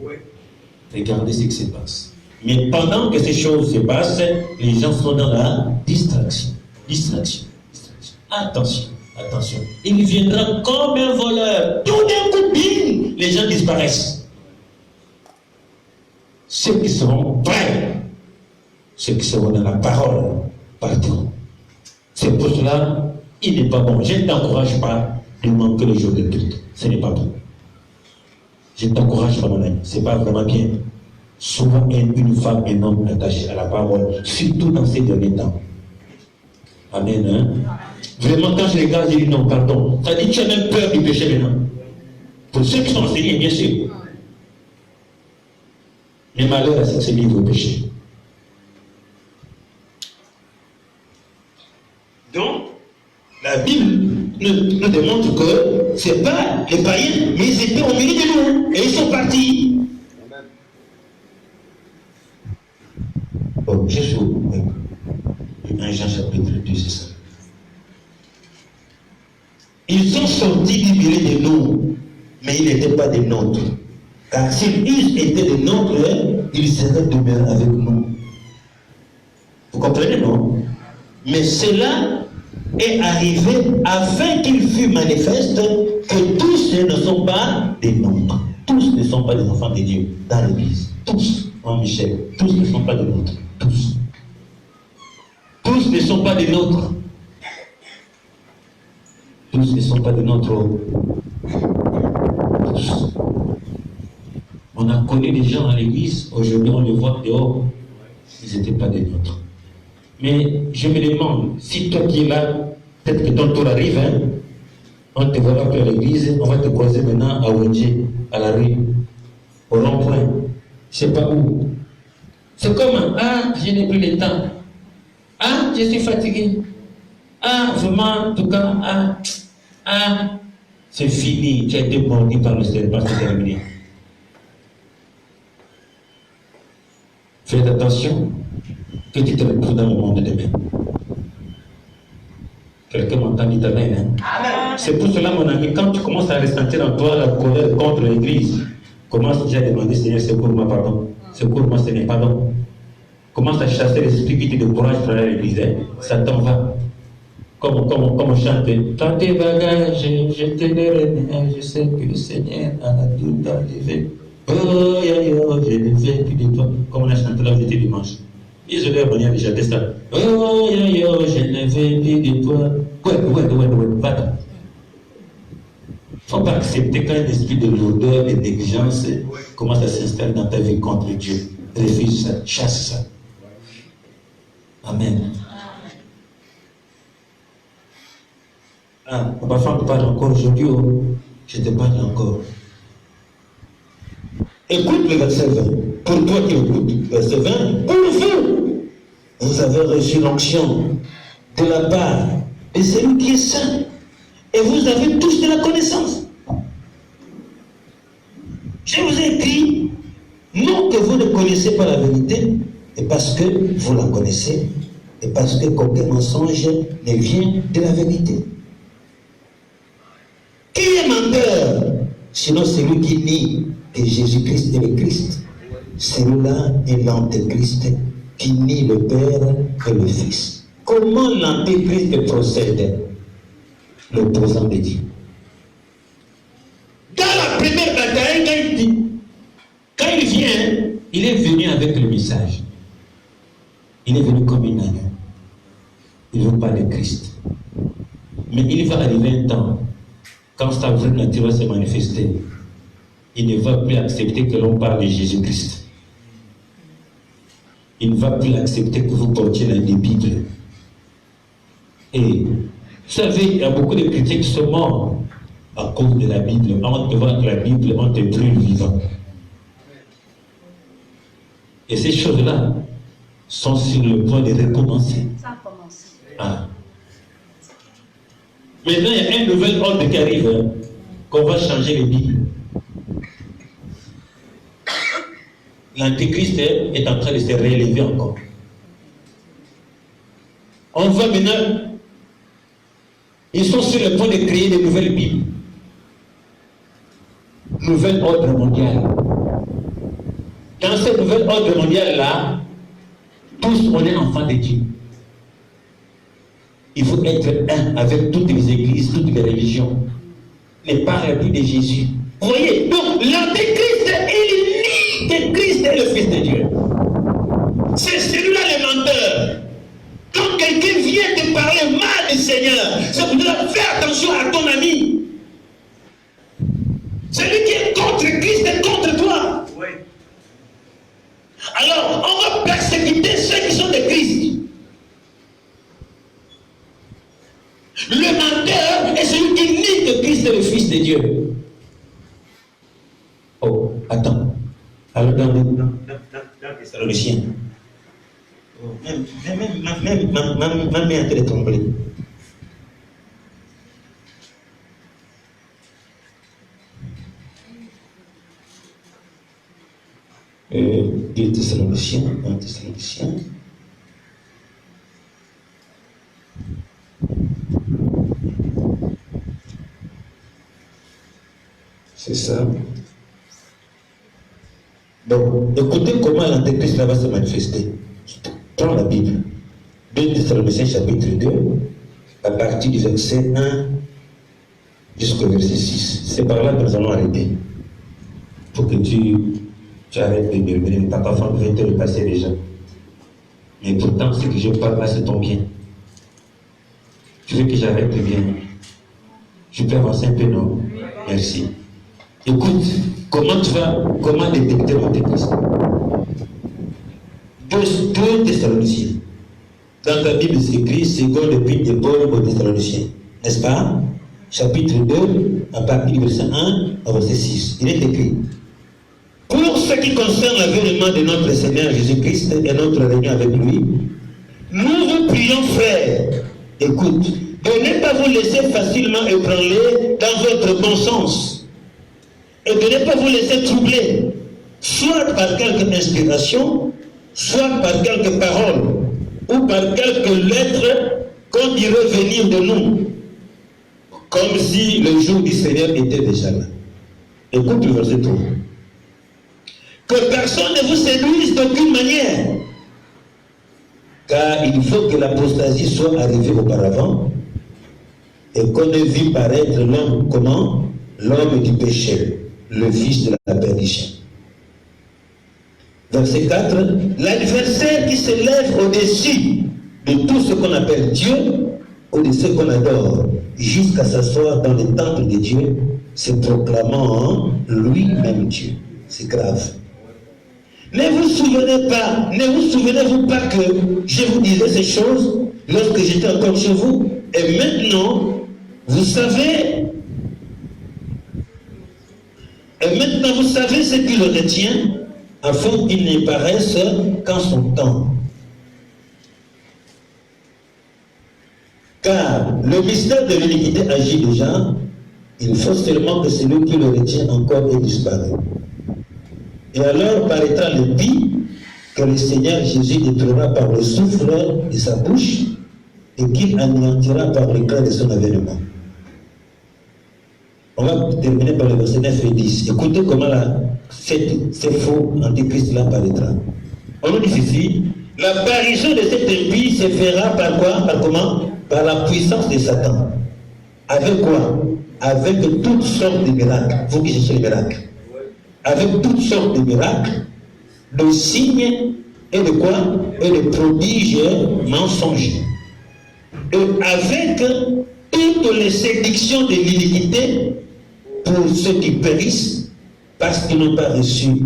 Regardez ce qui se passe. Mais pendant que ces choses se passent, les gens sont dans la distraction. Attention. Il viendra comme un voleur. Tout d'un coup, bing, les gens disparaissent. Ceux qui seront prêts, ceux qui seront dans la parole, partiront. C'est pour cela, il n'est pas bon. Je ne t'encourage pas de manquer le jour de culte. Ce n'est pas bon. Je ne t'encourage pas, mon ami. Ce n'est pas vraiment bien. Souvent, une femme, un homme attaché à la parole, surtout dans ces derniers temps. Amen. Vraiment, quand je regarde, je dis non, pardon. Ça dit que tu as même peur du péché maintenant. Pour ceux qui sont enseignés, bien sûr. Mais malheur à ceux qui se livrent au péché. Donc, la Bible nous démontre que ce n'est pas les païens, mais ils étaient au milieu de nous. Et ils sont partis. Bon, je suis où? 1 Jean chapitre 2, c'est ça. Ils sont sortis du milieu de nous, mais ils n'étaient pas des nôtres. Car s'ils étaient des nôtres, ils seraient demeurés avec nous. Vous comprenez, non? Mais cela est arrivé afin qu'il fût manifeste que tous ne sont pas des nôtres. Tous ne sont pas des enfants de Dieu dans l'église. Tous, en Michel, tous ne sont pas des nôtres. Tous. Tous ne sont pas des nôtres. Tous ne sont pas des nôtres. Tous. On a connu des gens à l'église, aujourd'hui on les voit dehors. Ils n'étaient pas des nôtres. Mais je me demande, si toi qui es là, peut-être que ton tour arrive, hein, on te verra plus à l'église, on va te croiser maintenant à Wodji, à la rue, au rond-point, je ne sais pas où. C'est comme, ah, je n'ai plus le temps. Ah, je suis fatigué. Ah, vraiment, en tout cas, c'est fini, tu as été mordu par le serpent, c'est terminé. Faites attention que tu te retrouves dans le monde de demain. Quelqu'un m'entend dit amen. Hein? C'est pour cela, mon ami, quand tu commences à ressentir en toi la colère contre l'Église, commence déjà à demander, Seigneur, secours-moi, pardon. Secours-moi, Seigneur, pardon. Commence à chasser l'esprit qui te décourage pour aller à l'Église. Hein? Ça t'en va. Comme on chante, dans tes bagages, je te les remets, je sais que le Seigneur a tout enlevé. Oh, je ne fais plus de toi. Comme on a chanté là, j'étais dimanche. Ils ont l'air de déjà chanter ça. Oh, je ne fais plus de toi. Ouais, va-t'en. Il ne faut pas accepter qu'un esprit de lourdeur et de négligence commence à s'installer dans ta vie contre Dieu. Refuse ça, chasse ça. Amen. Ah, ma femme te parle encore aujourd'hui, oh. Je te parle encore. Écoute le verset 20. Pour toi qui écoutes, verset 20. Pour vous avez reçu l'onction de la part de celui qui est saint. Et vous avez tous de la connaissance. Je vous ai écrit, non que vous ne connaissez pas la vérité, et parce que vous la connaissez, et parce que aucun mensonge ne vient de la vérité. Qui est menteur? Sinon celui qui nie que Jésus-Christ est le Christ. Celui-là est l'antéchrist qui nie le Père et le Fils. Comment l'antéchrist procède? L'opposant de Dieu. Dans la première bataille, quand il vient, il est venu avec le message. Il est venu comme une agneau. Il ne veut pas de Christ. Mais il va arriver un temps, quand sa vraie nature va se manifester, il ne va plus accepter que l'on parle de Jésus-Christ. Il ne va plus accepter que vous portiez la Bible. Et vous savez, il y a beaucoup de chrétiens qui sont morts à cause de la Bible. On te voit que la Bible, on te brûle vivant. Et ces choses-là sont sur le point de recommencer. Ça a commencé. Ah. Maintenant, il y a un nouvel ordre qui arrive, hein, qu'on va changer les Bibles. L'antéchrist est en train de se réélever encore. On va maintenant, ils sont sur le point de créer de nouvelles Bibles. Nouvel ordre mondial. Dans ce nouvel ordre mondial-là, tous on est enfants de Dieu. Il faut être un avec toutes les églises, toutes les religions. Les paradis de Jésus. Vous voyez, donc l'antéchrist, il nie que Christ est le Fils de Dieu. C'est celui-là le menteur. Quand quelqu'un vient te parler mal du Seigneur, c'est pour faire attention à ton ami. Celui qui est contre Christ est contre toi. Oui. Alors, on va persécuter ceux qui sont de Christ. Le menteur est celui qui nie que Christ est le Fils de Dieu. Oh, attends. Alors, dans les Thessaloniciens, même ma mère est tremblée. Des Thessaloniciens, un Thessaloniciens. C'est ça. Donc, écoutez comment l'antéchrist va se manifester. Prends la Bible. 2 Thessaloniciens chapitre 2, à partir du verset 1 jusqu'au verset 6. C'est par là que nous allons arrêter. Pour que tu arrêtes de murmurer. Papa Franck vient te le passer déjà. Mais pourtant, ce que je parle là, c'est ton bien. Tu veux que j'arrête bien? Je peux avancer un peu, non? Merci. Écoute, comment détecter l'antéchrist? 2 Thessaloniciens. Dans ta Bible, c'est écrit seconde épître de Paul aux Thessaloniciens. N'est-ce pas? Chapitre 2, à partir du verset 1 au verset 6. Il est écrit: pour ce qui concerne l'avènement de notre Seigneur Jésus-Christ et notre réunion avec lui, nous vous prions, frères, écoute, de ne pas vous laisser facilement ébranler dans votre bon sens et de ne pas vous laisser troubler, soit par quelque inspiration, soit par quelques paroles ou par quelques lettres qu'on dirait venir de nous, comme si le jour du Seigneur était déjà là. Écoute le verset 3. Que personne ne vous séduise d'aucune manière, car il faut que l'apostasie soit arrivée auparavant et qu'on ait vu paraître l'homme comment? L'homme du péché, le fils de la perdition. Verset 4, l'adversaire qui se lève au-dessus de tout ce qu'on appelle Dieu ou de ce qu'on adore, jusqu'à s'asseoir dans le temple de Dieu, se proclamant lui-même Dieu. C'est grave. Ne vous souvenez-vous pas que je vous disais ces choses lorsque j'étais encore chez vous? Et maintenant, vous savez ce qui le retient, afin qu'il ne paraisse qu'en son temps. Car le mystère de l'iniquité agit déjà, il faut seulement que celui qui le retient encore ait disparu. Et alors paraîtra le pis que le Seigneur Jésus détruira par le souffle de sa bouche et qu'il anéantira par le cas de son avènement. On va terminer par le verset 9 et 10. Écoutez comment ce faux antéchrist-là paraîtra. On nous dit ceci: l'apparition de cet impie se fera par quoi? Par comment? Par la puissance de Satan. Avec quoi? Avec toutes sortes de miracles. Vous qui cherchez les miracles. Avec toutes sortes de miracles, de signes et de quoi? Et de prodiges mensongers. Et avec toutes les séductions de l'iniquité pour ceux qui périssent parce qu'ils n'ont pas reçu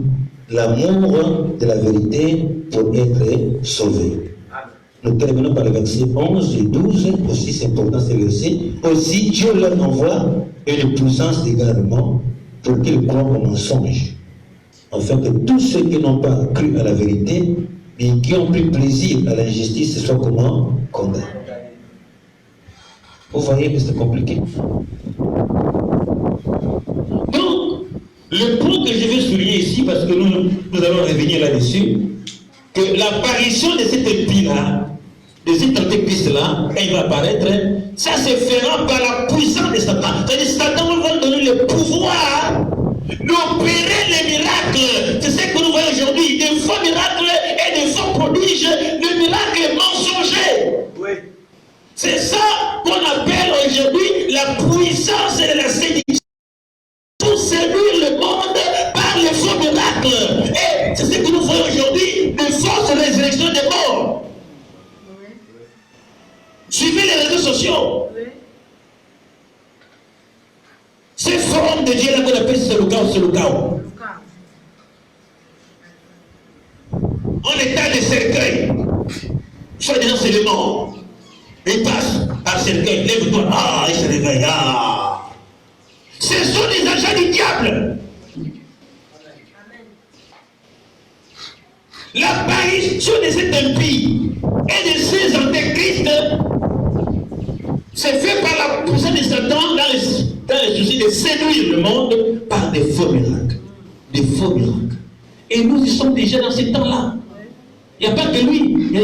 l'amour de la vérité pour être sauvés. Nous terminons par les versets 11 et 12, aussi c'est important ces versets. Aussi Dieu leur envoie une puissance d'égarement pour qu'ils croient au mensonge, afin que tous ceux qui n'ont pas cru à la vérité et qui ont pris plaisir à l'injustice soient comment? Condamnés. Vous voyez que c'est compliqué. Donc, le point que je veux souligner ici, parce que nous allons revenir là-dessus, que l'apparition de cet impie-là, de cet antéchrist-là, quand il va apparaître, ça se fera par la puissance de Satan. C'est-à-dire Satan va donner le pouvoir d'opérer les miracles. C'est ce que nous voyons aujourd'hui, des faux miracles et des faux prodiges, des miracles mensongers. Oui. C'est ça qu'on appelle aujourd'hui la puissance de la séduction. Pour séduire le monde par les faux miracles. Et c'est ce que nous voyons aujourd'hui, de fausses résurrections des morts. Oui. Suivez les réseaux sociaux. Oui. Ces formes de Dieu là qu'on appelle c'est le chaos. En état de cercueil. Soit disant c'est le mort. Il passe par cercueil, lève-toi, il se réveille, Ce sont des agents du diable. L'apparition de cet impie et de ces antéchrists c'est fait par la puissance de Satan dans le souci de séduire le monde par des faux miracles. Des faux miracles. Et nous y sommes déjà dans ces temps-là. Il n'y a pas que lui. Il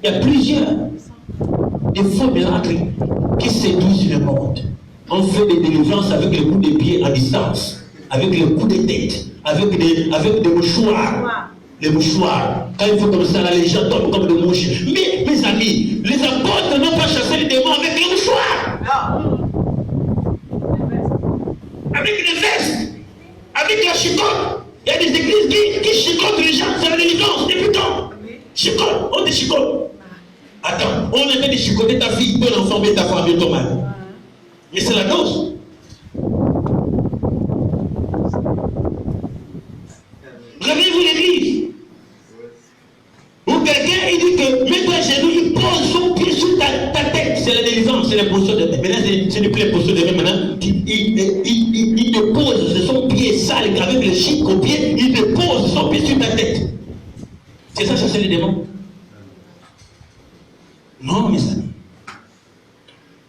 y a plusieurs des faux miracles qui séduisent le monde. On fait des délivrances avec le coup des pieds à distance, avec le coup des têtes, avec des mouchoirs. Les mouchoirs. Quand il faut comme ça, là, les gens tombent comme des mouches. Mais, mes amis, les apôtres n'ont pas chassé les démons avec les mouchoirs. Avec les vestes. Avec la chicotte. Il y a des églises qui chicotent les gens. C'est la délivrance. Depuis quand? Chicote. On te chicote. Attends, on a fait de chicoter ta fille, ton enfant, mais ta femme, ton mari. Mais c'est la dose. Réveillez-vous l'église. Ou quelqu'un il dit que mets-toi à genoux, il pose son pied sur ta tête. C'est la délivrance, c'est la position de tête. Maintenant, c'est ne plus la position de tête. Maintenant, il te pose son pied sale avec le chic au pied, il te pose son pied sur ta tête. C'est ça, chasser les démons? Non, mes amis.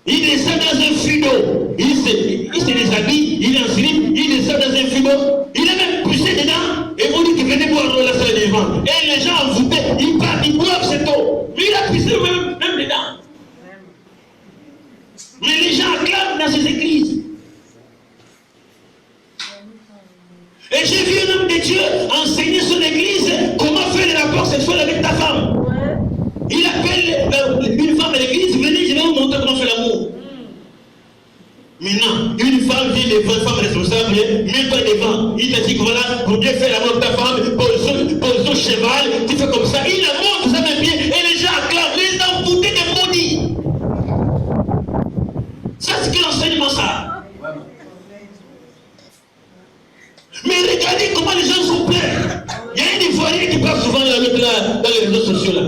Il descend dans un frigo, il se déshabille, il est en slip, il descend dans un frigo, il est même poussé dedans, et vous dites que venez boire dans la salle des vents. Et les gens envoûtés, ils partent, ils boivent cette eau. Mais il a poussé même dedans. Mais les gens acclament dans ces églises. Et j'ai vu un homme de Dieu enseigner sur l'église comment faire les rapports sexuels avec ta femme. Il appelle une femme à l'église, venez, je vais vous montrer comment faire l'amour. Maintenant, une femme vient devant une femme responsable, mets-toi devant. Il te dit que voilà, pour bien faire l'amour de ta femme, pose son cheval, tu fais comme ça. Il la montre, ça même bien, et les gens acclament, les envoûtés des maudits. Ça, c'est quel enseignement ça? Mais regardez comment les gens sont pleins. Il y a une Ivoirien qui parle souvent dans les réseaux sociaux là.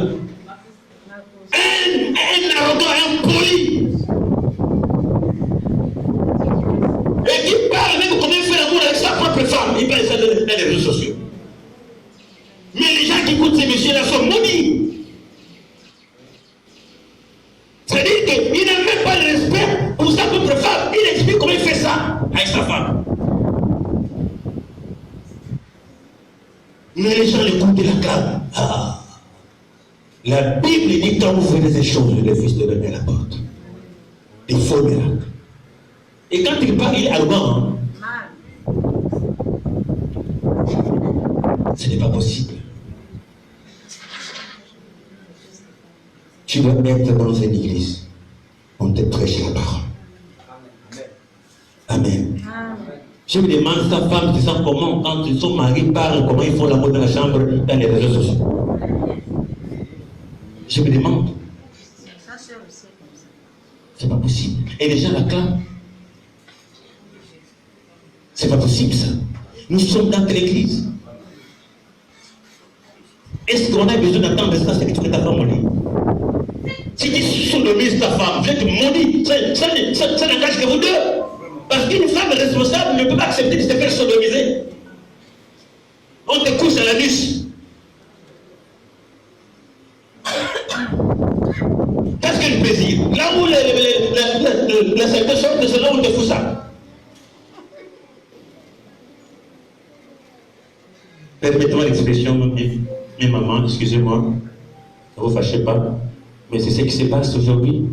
Un arrogant, un poli. Et qui parle même comment faire l'amour avec sa propre femme. Il parle ça dans les réseaux sociaux. Mais les gens qui écoutent ces messieurs-là sont maudits. C'est-à-dire qu'il n'a même pas le respect pour sa propre femme. Il explique comment il fait ça avec sa femme. Mais les gens l'écoutent et l'acclament. Ah. La Bible dit quand vous faites ces choses, le Fils de l'homme est à la porte. Des faux miracles. Et quand il parle, il est arrogant. Hein? Ce n'est pas possible. Tu dois être dans une église. On te prêche la parole. Amen. Je me demande, sa femme se sent comment quand son mari parle, comment ils font l'amour dans la chambre, dans les réseaux sociaux. Je me demande. C'est pas possible. Et les gens l'acclament. C'est pas possible ça. Nous sommes dans l'église. Est-ce qu'on a besoin d'attendre ça, c'est que tu fais ta femme maudite? Si tu sodomises ta femme, vous êtes maudit. Ça n'engage que vous deux. Parce qu'une femme responsable ne peut pas accepter de se faire sodomiser. On te couche à l'anus. Qu'est-ce que le plaisir? Là où la saleté sort, c'est là où on te fout ça. Permettez-moi l'expression, mes mamans, excusez-moi, ne vous fâchez pas, mais c'est ce qui se passe aujourd'hui.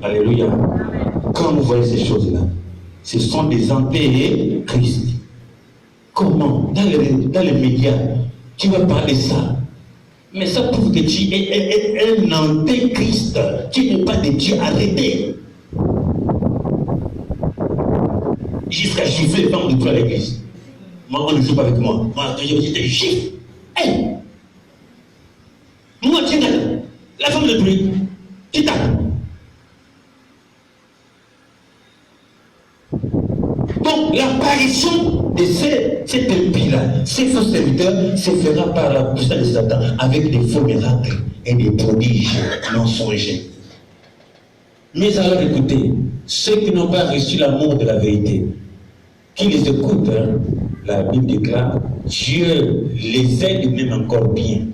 Alléluia. Quand vous voyez ces choses-là, ce sont des antéchrists. Comment? Dans les médias, tu vas parler ça. Mais ça prouve que tu es un antéchrist. Tu n'es pas de Dieu arrêté. Jusqu'à gifler les femmes de toi à l'église. Moi, on ne joue pas avec moi. Moi, quand je te gifle. Hey! Moi, tu tapes. La femme de bruit. Tu tapes. Donc, l'apparition de cet impie-là, ces faux serviteurs, se fera par la puissance de Satan, avec des faux miracles et des prodiges mensongers. Mais alors, écoutez, ceux qui n'ont pas reçu l'amour de la vérité, qui les écoutent, hein, la Bible déclare, Dieu les aide même encore bien.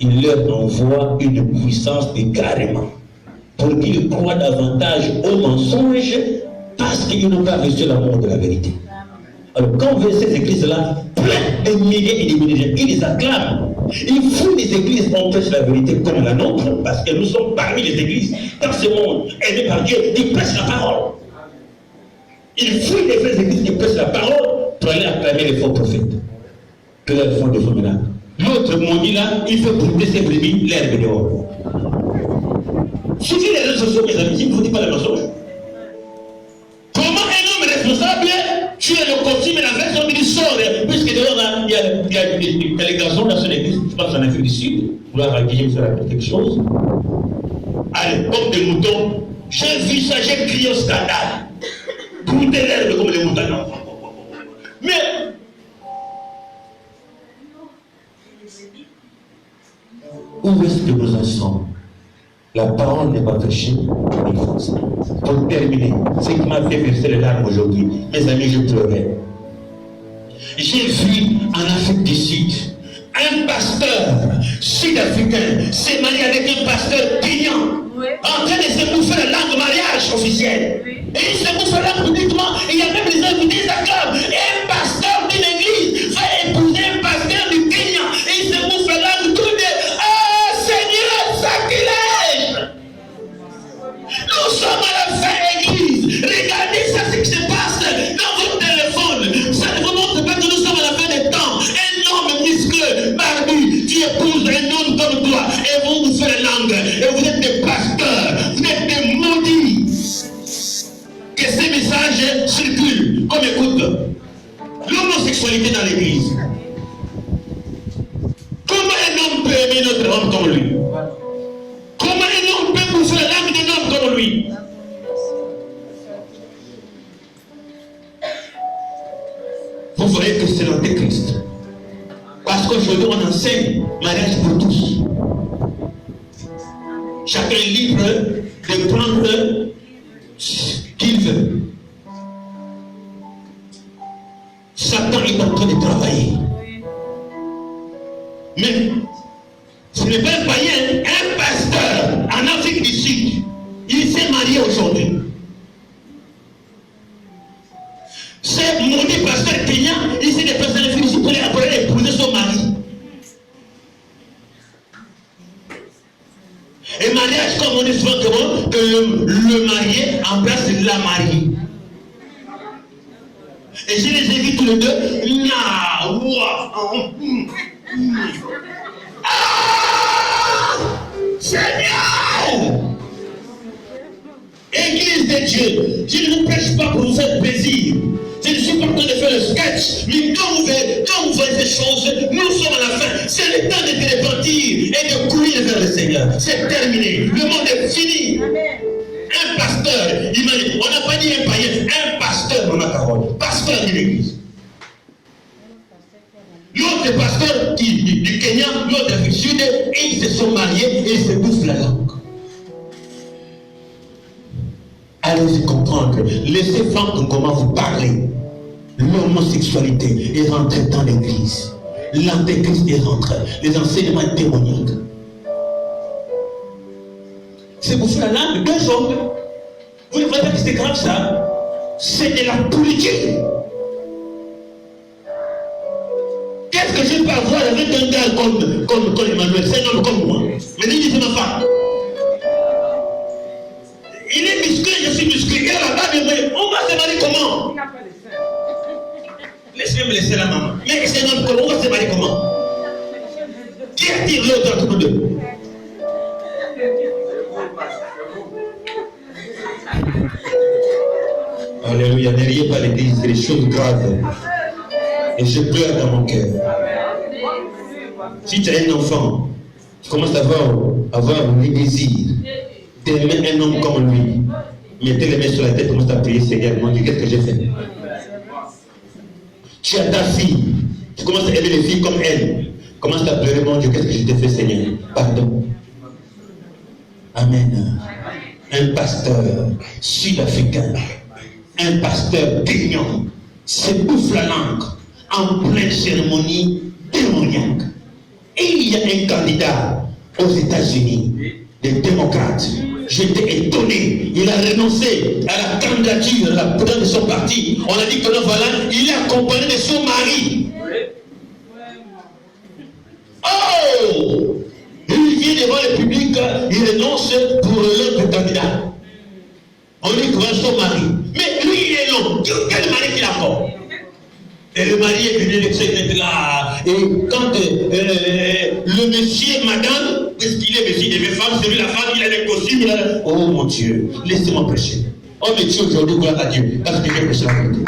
Il leur envoie une puissance d'égarement pour qu'ils croient davantage aux mensonges parce qu'ils n'ont pas reçu l'amour de la vérité. Alors quand vous voyez ces églises-là, plein de milliers et de milliers de gens, ils les acclament. Il faut les églises empêchent la vérité comme la nôtre, parce que nous sommes parmi les églises dans ce monde aimé par Dieu, ils prêchent la parole. Il faut les vraies églises qui prêchent la parole pour aller acclamer les faux prophètes. Que là, ils font des faux miracles. L'autre maudit là, il fait brûler ses brebis, l'herbe dehors. Suivez les réseaux sociaux, mes amis, il ne vous dit pas le mensonge. Comment un homme responsable tue le costume et la version du sort, puisque dehors il y a les garçons dans son église, je pense en Afrique du Sud, vouloir accueillir me faire quelque chose. Allez, comme des moutons, j'ai vu ça, j'ai crié au scandale. Brûler l'herbe comme les moutons. Mais où est-ce que nous en sommes? La parole n'est pas prêchée, il faut ça. Pour terminer, ce qui m'a fait verser les larmes aujourd'hui, mes amis, je pleurais. J'ai vu en Afrique du Sud un pasteur sud-africain s'est marié avec un pasteur pignon, en train de se bouffer la langue de mariage officielle. Et il se bouffe la langue publiquement, et il y a même des invités acclament. Et un pasteur d'une église va épouser un pasteur du Kenya, et il se bouffe la langue tout de ah Seigneur, sacrilège! Nous sommes à la fin, église. Regardez ça, ce qui se passe dans votre téléphone. Ça ne vous montre pas que nous sommes à la fin des temps. Un homme musclé, barbu, tu épouses un homme comme toi, et vous faites la langue, et vous êtes des pasteurs, vous êtes des maudits. Que ces messages circulent. Comme écoute, l'homosexualité dans l'église. Comment un homme peut aimer notre homme comme lui? Comment un homme peut bouffer la langue d'un homme comme lui? Vous voyez que c'est l'antéchrist. Parce qu'aujourd'hui on enseigne mariage pour tous. Chacun est libre de prendre ce qu'il veut. Satan est en train de travailler. Mais ce n'est pas un païen, un pasteur en Afrique du Sud. Il s'est marié aujourd'hui. Ce maudit pasteur kenyan, il s'est déplacé en Afrique du Sud pour aller épouser son mari. Et mariage, comme on dit souvent que le marié embrasse la mariée. Et je les ai vus tous les deux. Seigneur! Église de Dieu, je ne vous prêche pas pour vous faire plaisir. Je ne suis pas en train de faire le sketch, mais quand vous voyez ces choses, nous sommes à la fin. C'est le temps de se repentir et de courir vers le Seigneur. C'est terminé. Le monde est fini. Amen. Un pasteur, on n'a pas dit un païen, un pasteur dans la parole, pasteur de l'église. L'autre pasteur du Kenya, l'autre du Sud, ils se sont mariés et ils se bouffent la langue. Allez-y comprendre, laissez Franck comment vous parlez. L'homosexualité est rentrée dans l'église. L'antéchrist est rentré. Les enseignements démoniaques. C'est bouffer la langue, 2 hommes. Vous ne voyez pas que c'est grave ça? C'est de la politique. Qu'est-ce que je peux avoir avec un gars comme Emmanuel? C'est un homme comme moi. Mais dis, c'est ma femme. Il est musclé, je suis musclé. Il est là-bas, mais on va se marier comment? Laissez-moi me laisser la maman. Mais c'est un homme comment? On va se marier comment? Qui attire l'autre entre nous deux? Alléluia, ne riez pas l'église, c'est des choses graves. Et je pleure dans mon cœur. Si tu as un enfant, tu commences à avoir le désir d'aimer un homme comme lui, mettez les mains sur la tête, commence à prier, Seigneur, mon Dieu, qu'est-ce que j'ai fait? Tu as ta fille, tu commences à aimer les filles comme elle, commence à pleurer, mon Dieu, qu'est-ce que je t'ai fait, Seigneur? Pardon. Amen. Un pasteur sud-africain, un pasteur pignon, se bouffe la langue en pleine cérémonie démoniaque. Et il y a un candidat aux États-Unis, des démocrates. J'étais étonné. Il a renoncé à la candidature, à la présidence de son parti. On a dit que non, voilà, il est accompagné de son mari. Oh, il renonce pour l'autre candidat. On lui croit son mari. Mais lui, il est long. Quel mari qu'il a encore? Et le mari est venu d'être là. Et quand le monsieur, madame, puisqu'il est monsieur, il est femme, c'est lui la femme, il a des costumes. Oh mon Dieu, laissez-moi prêcher. Oh mais Dieu, aujourd'hui, gloire à Dieu. Parce que je vais prêcher la vérité.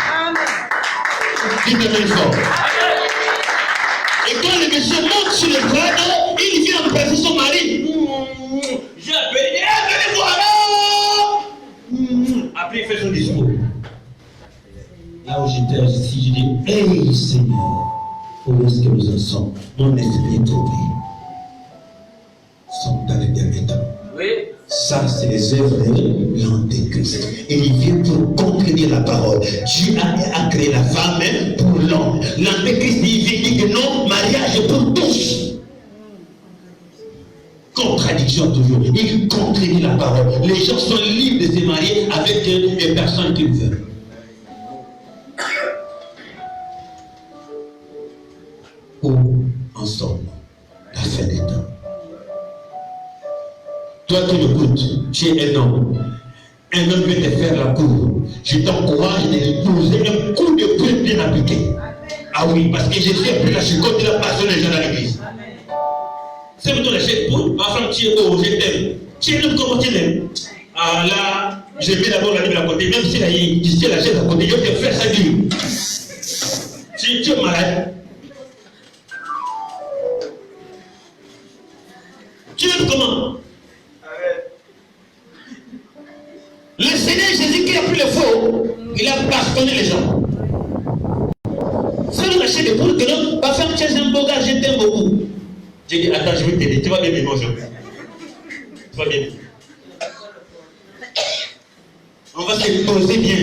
Dites-le fort. Et quand le monsieur monte sur le trône, il vient embrasser son mari. J'ai appelé, venez-moi là. Après, il fait son discours. Là où j'étais assis, je dis, hey Seigneur, où est-ce que nous en sommes? Mon esprit est troublé. Nous sommes dans les derniers temps. Oui. Ça, c'est les œuvres de l'Antéchrist. Et il vient pour contredire la parole. Dieu a créé la femme pour l'homme. L'Antéchrist, il vient dire que non, mariage est pour tous. Contradiction toujours. Il contredit la parole. Les gens sont libres de se marier avec les personnes qu'ils veulent. Où en sommes la fin des temps? Toi qui m'écoutes, tu es un homme. Un homme peut te faire la cour. Je t'encourage de poser un coup de poing bien appliqué. Ah oui, parce que je sais plus la chicotte de la passion des gens dans l'église. C'est plutôt la chaise pour ma femme, tu es haut, je t'aime. Tu es l'homme comment tu l'aimes. Ah là, je mets d'abord la Bible à côté, même si tu sais la chaise à côté, je vais te faire ça dur. Tu es malade. Tu aimes comment? Le Seigneur Jésus qui a pris le feu, il a bastonné les gens. C'est le marché de poule que non, ma femme, tu es un beau gars, je t'aime beaucoup. J'ai dit, attends, je vais t'aider, tu vas bien m'aimer aujourd'hui. Tu vas bien. On va se poser bien.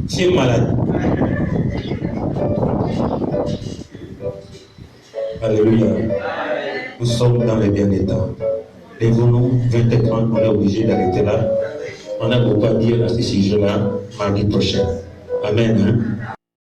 Tu es malade. Alléluia. Nous sommes dans les derniers temps. Lèvons-nous, 20h30, on est obligé d'arrêter là. On a beaucoup à dire à ce sujet-là mardi prochain. Amen. Hein?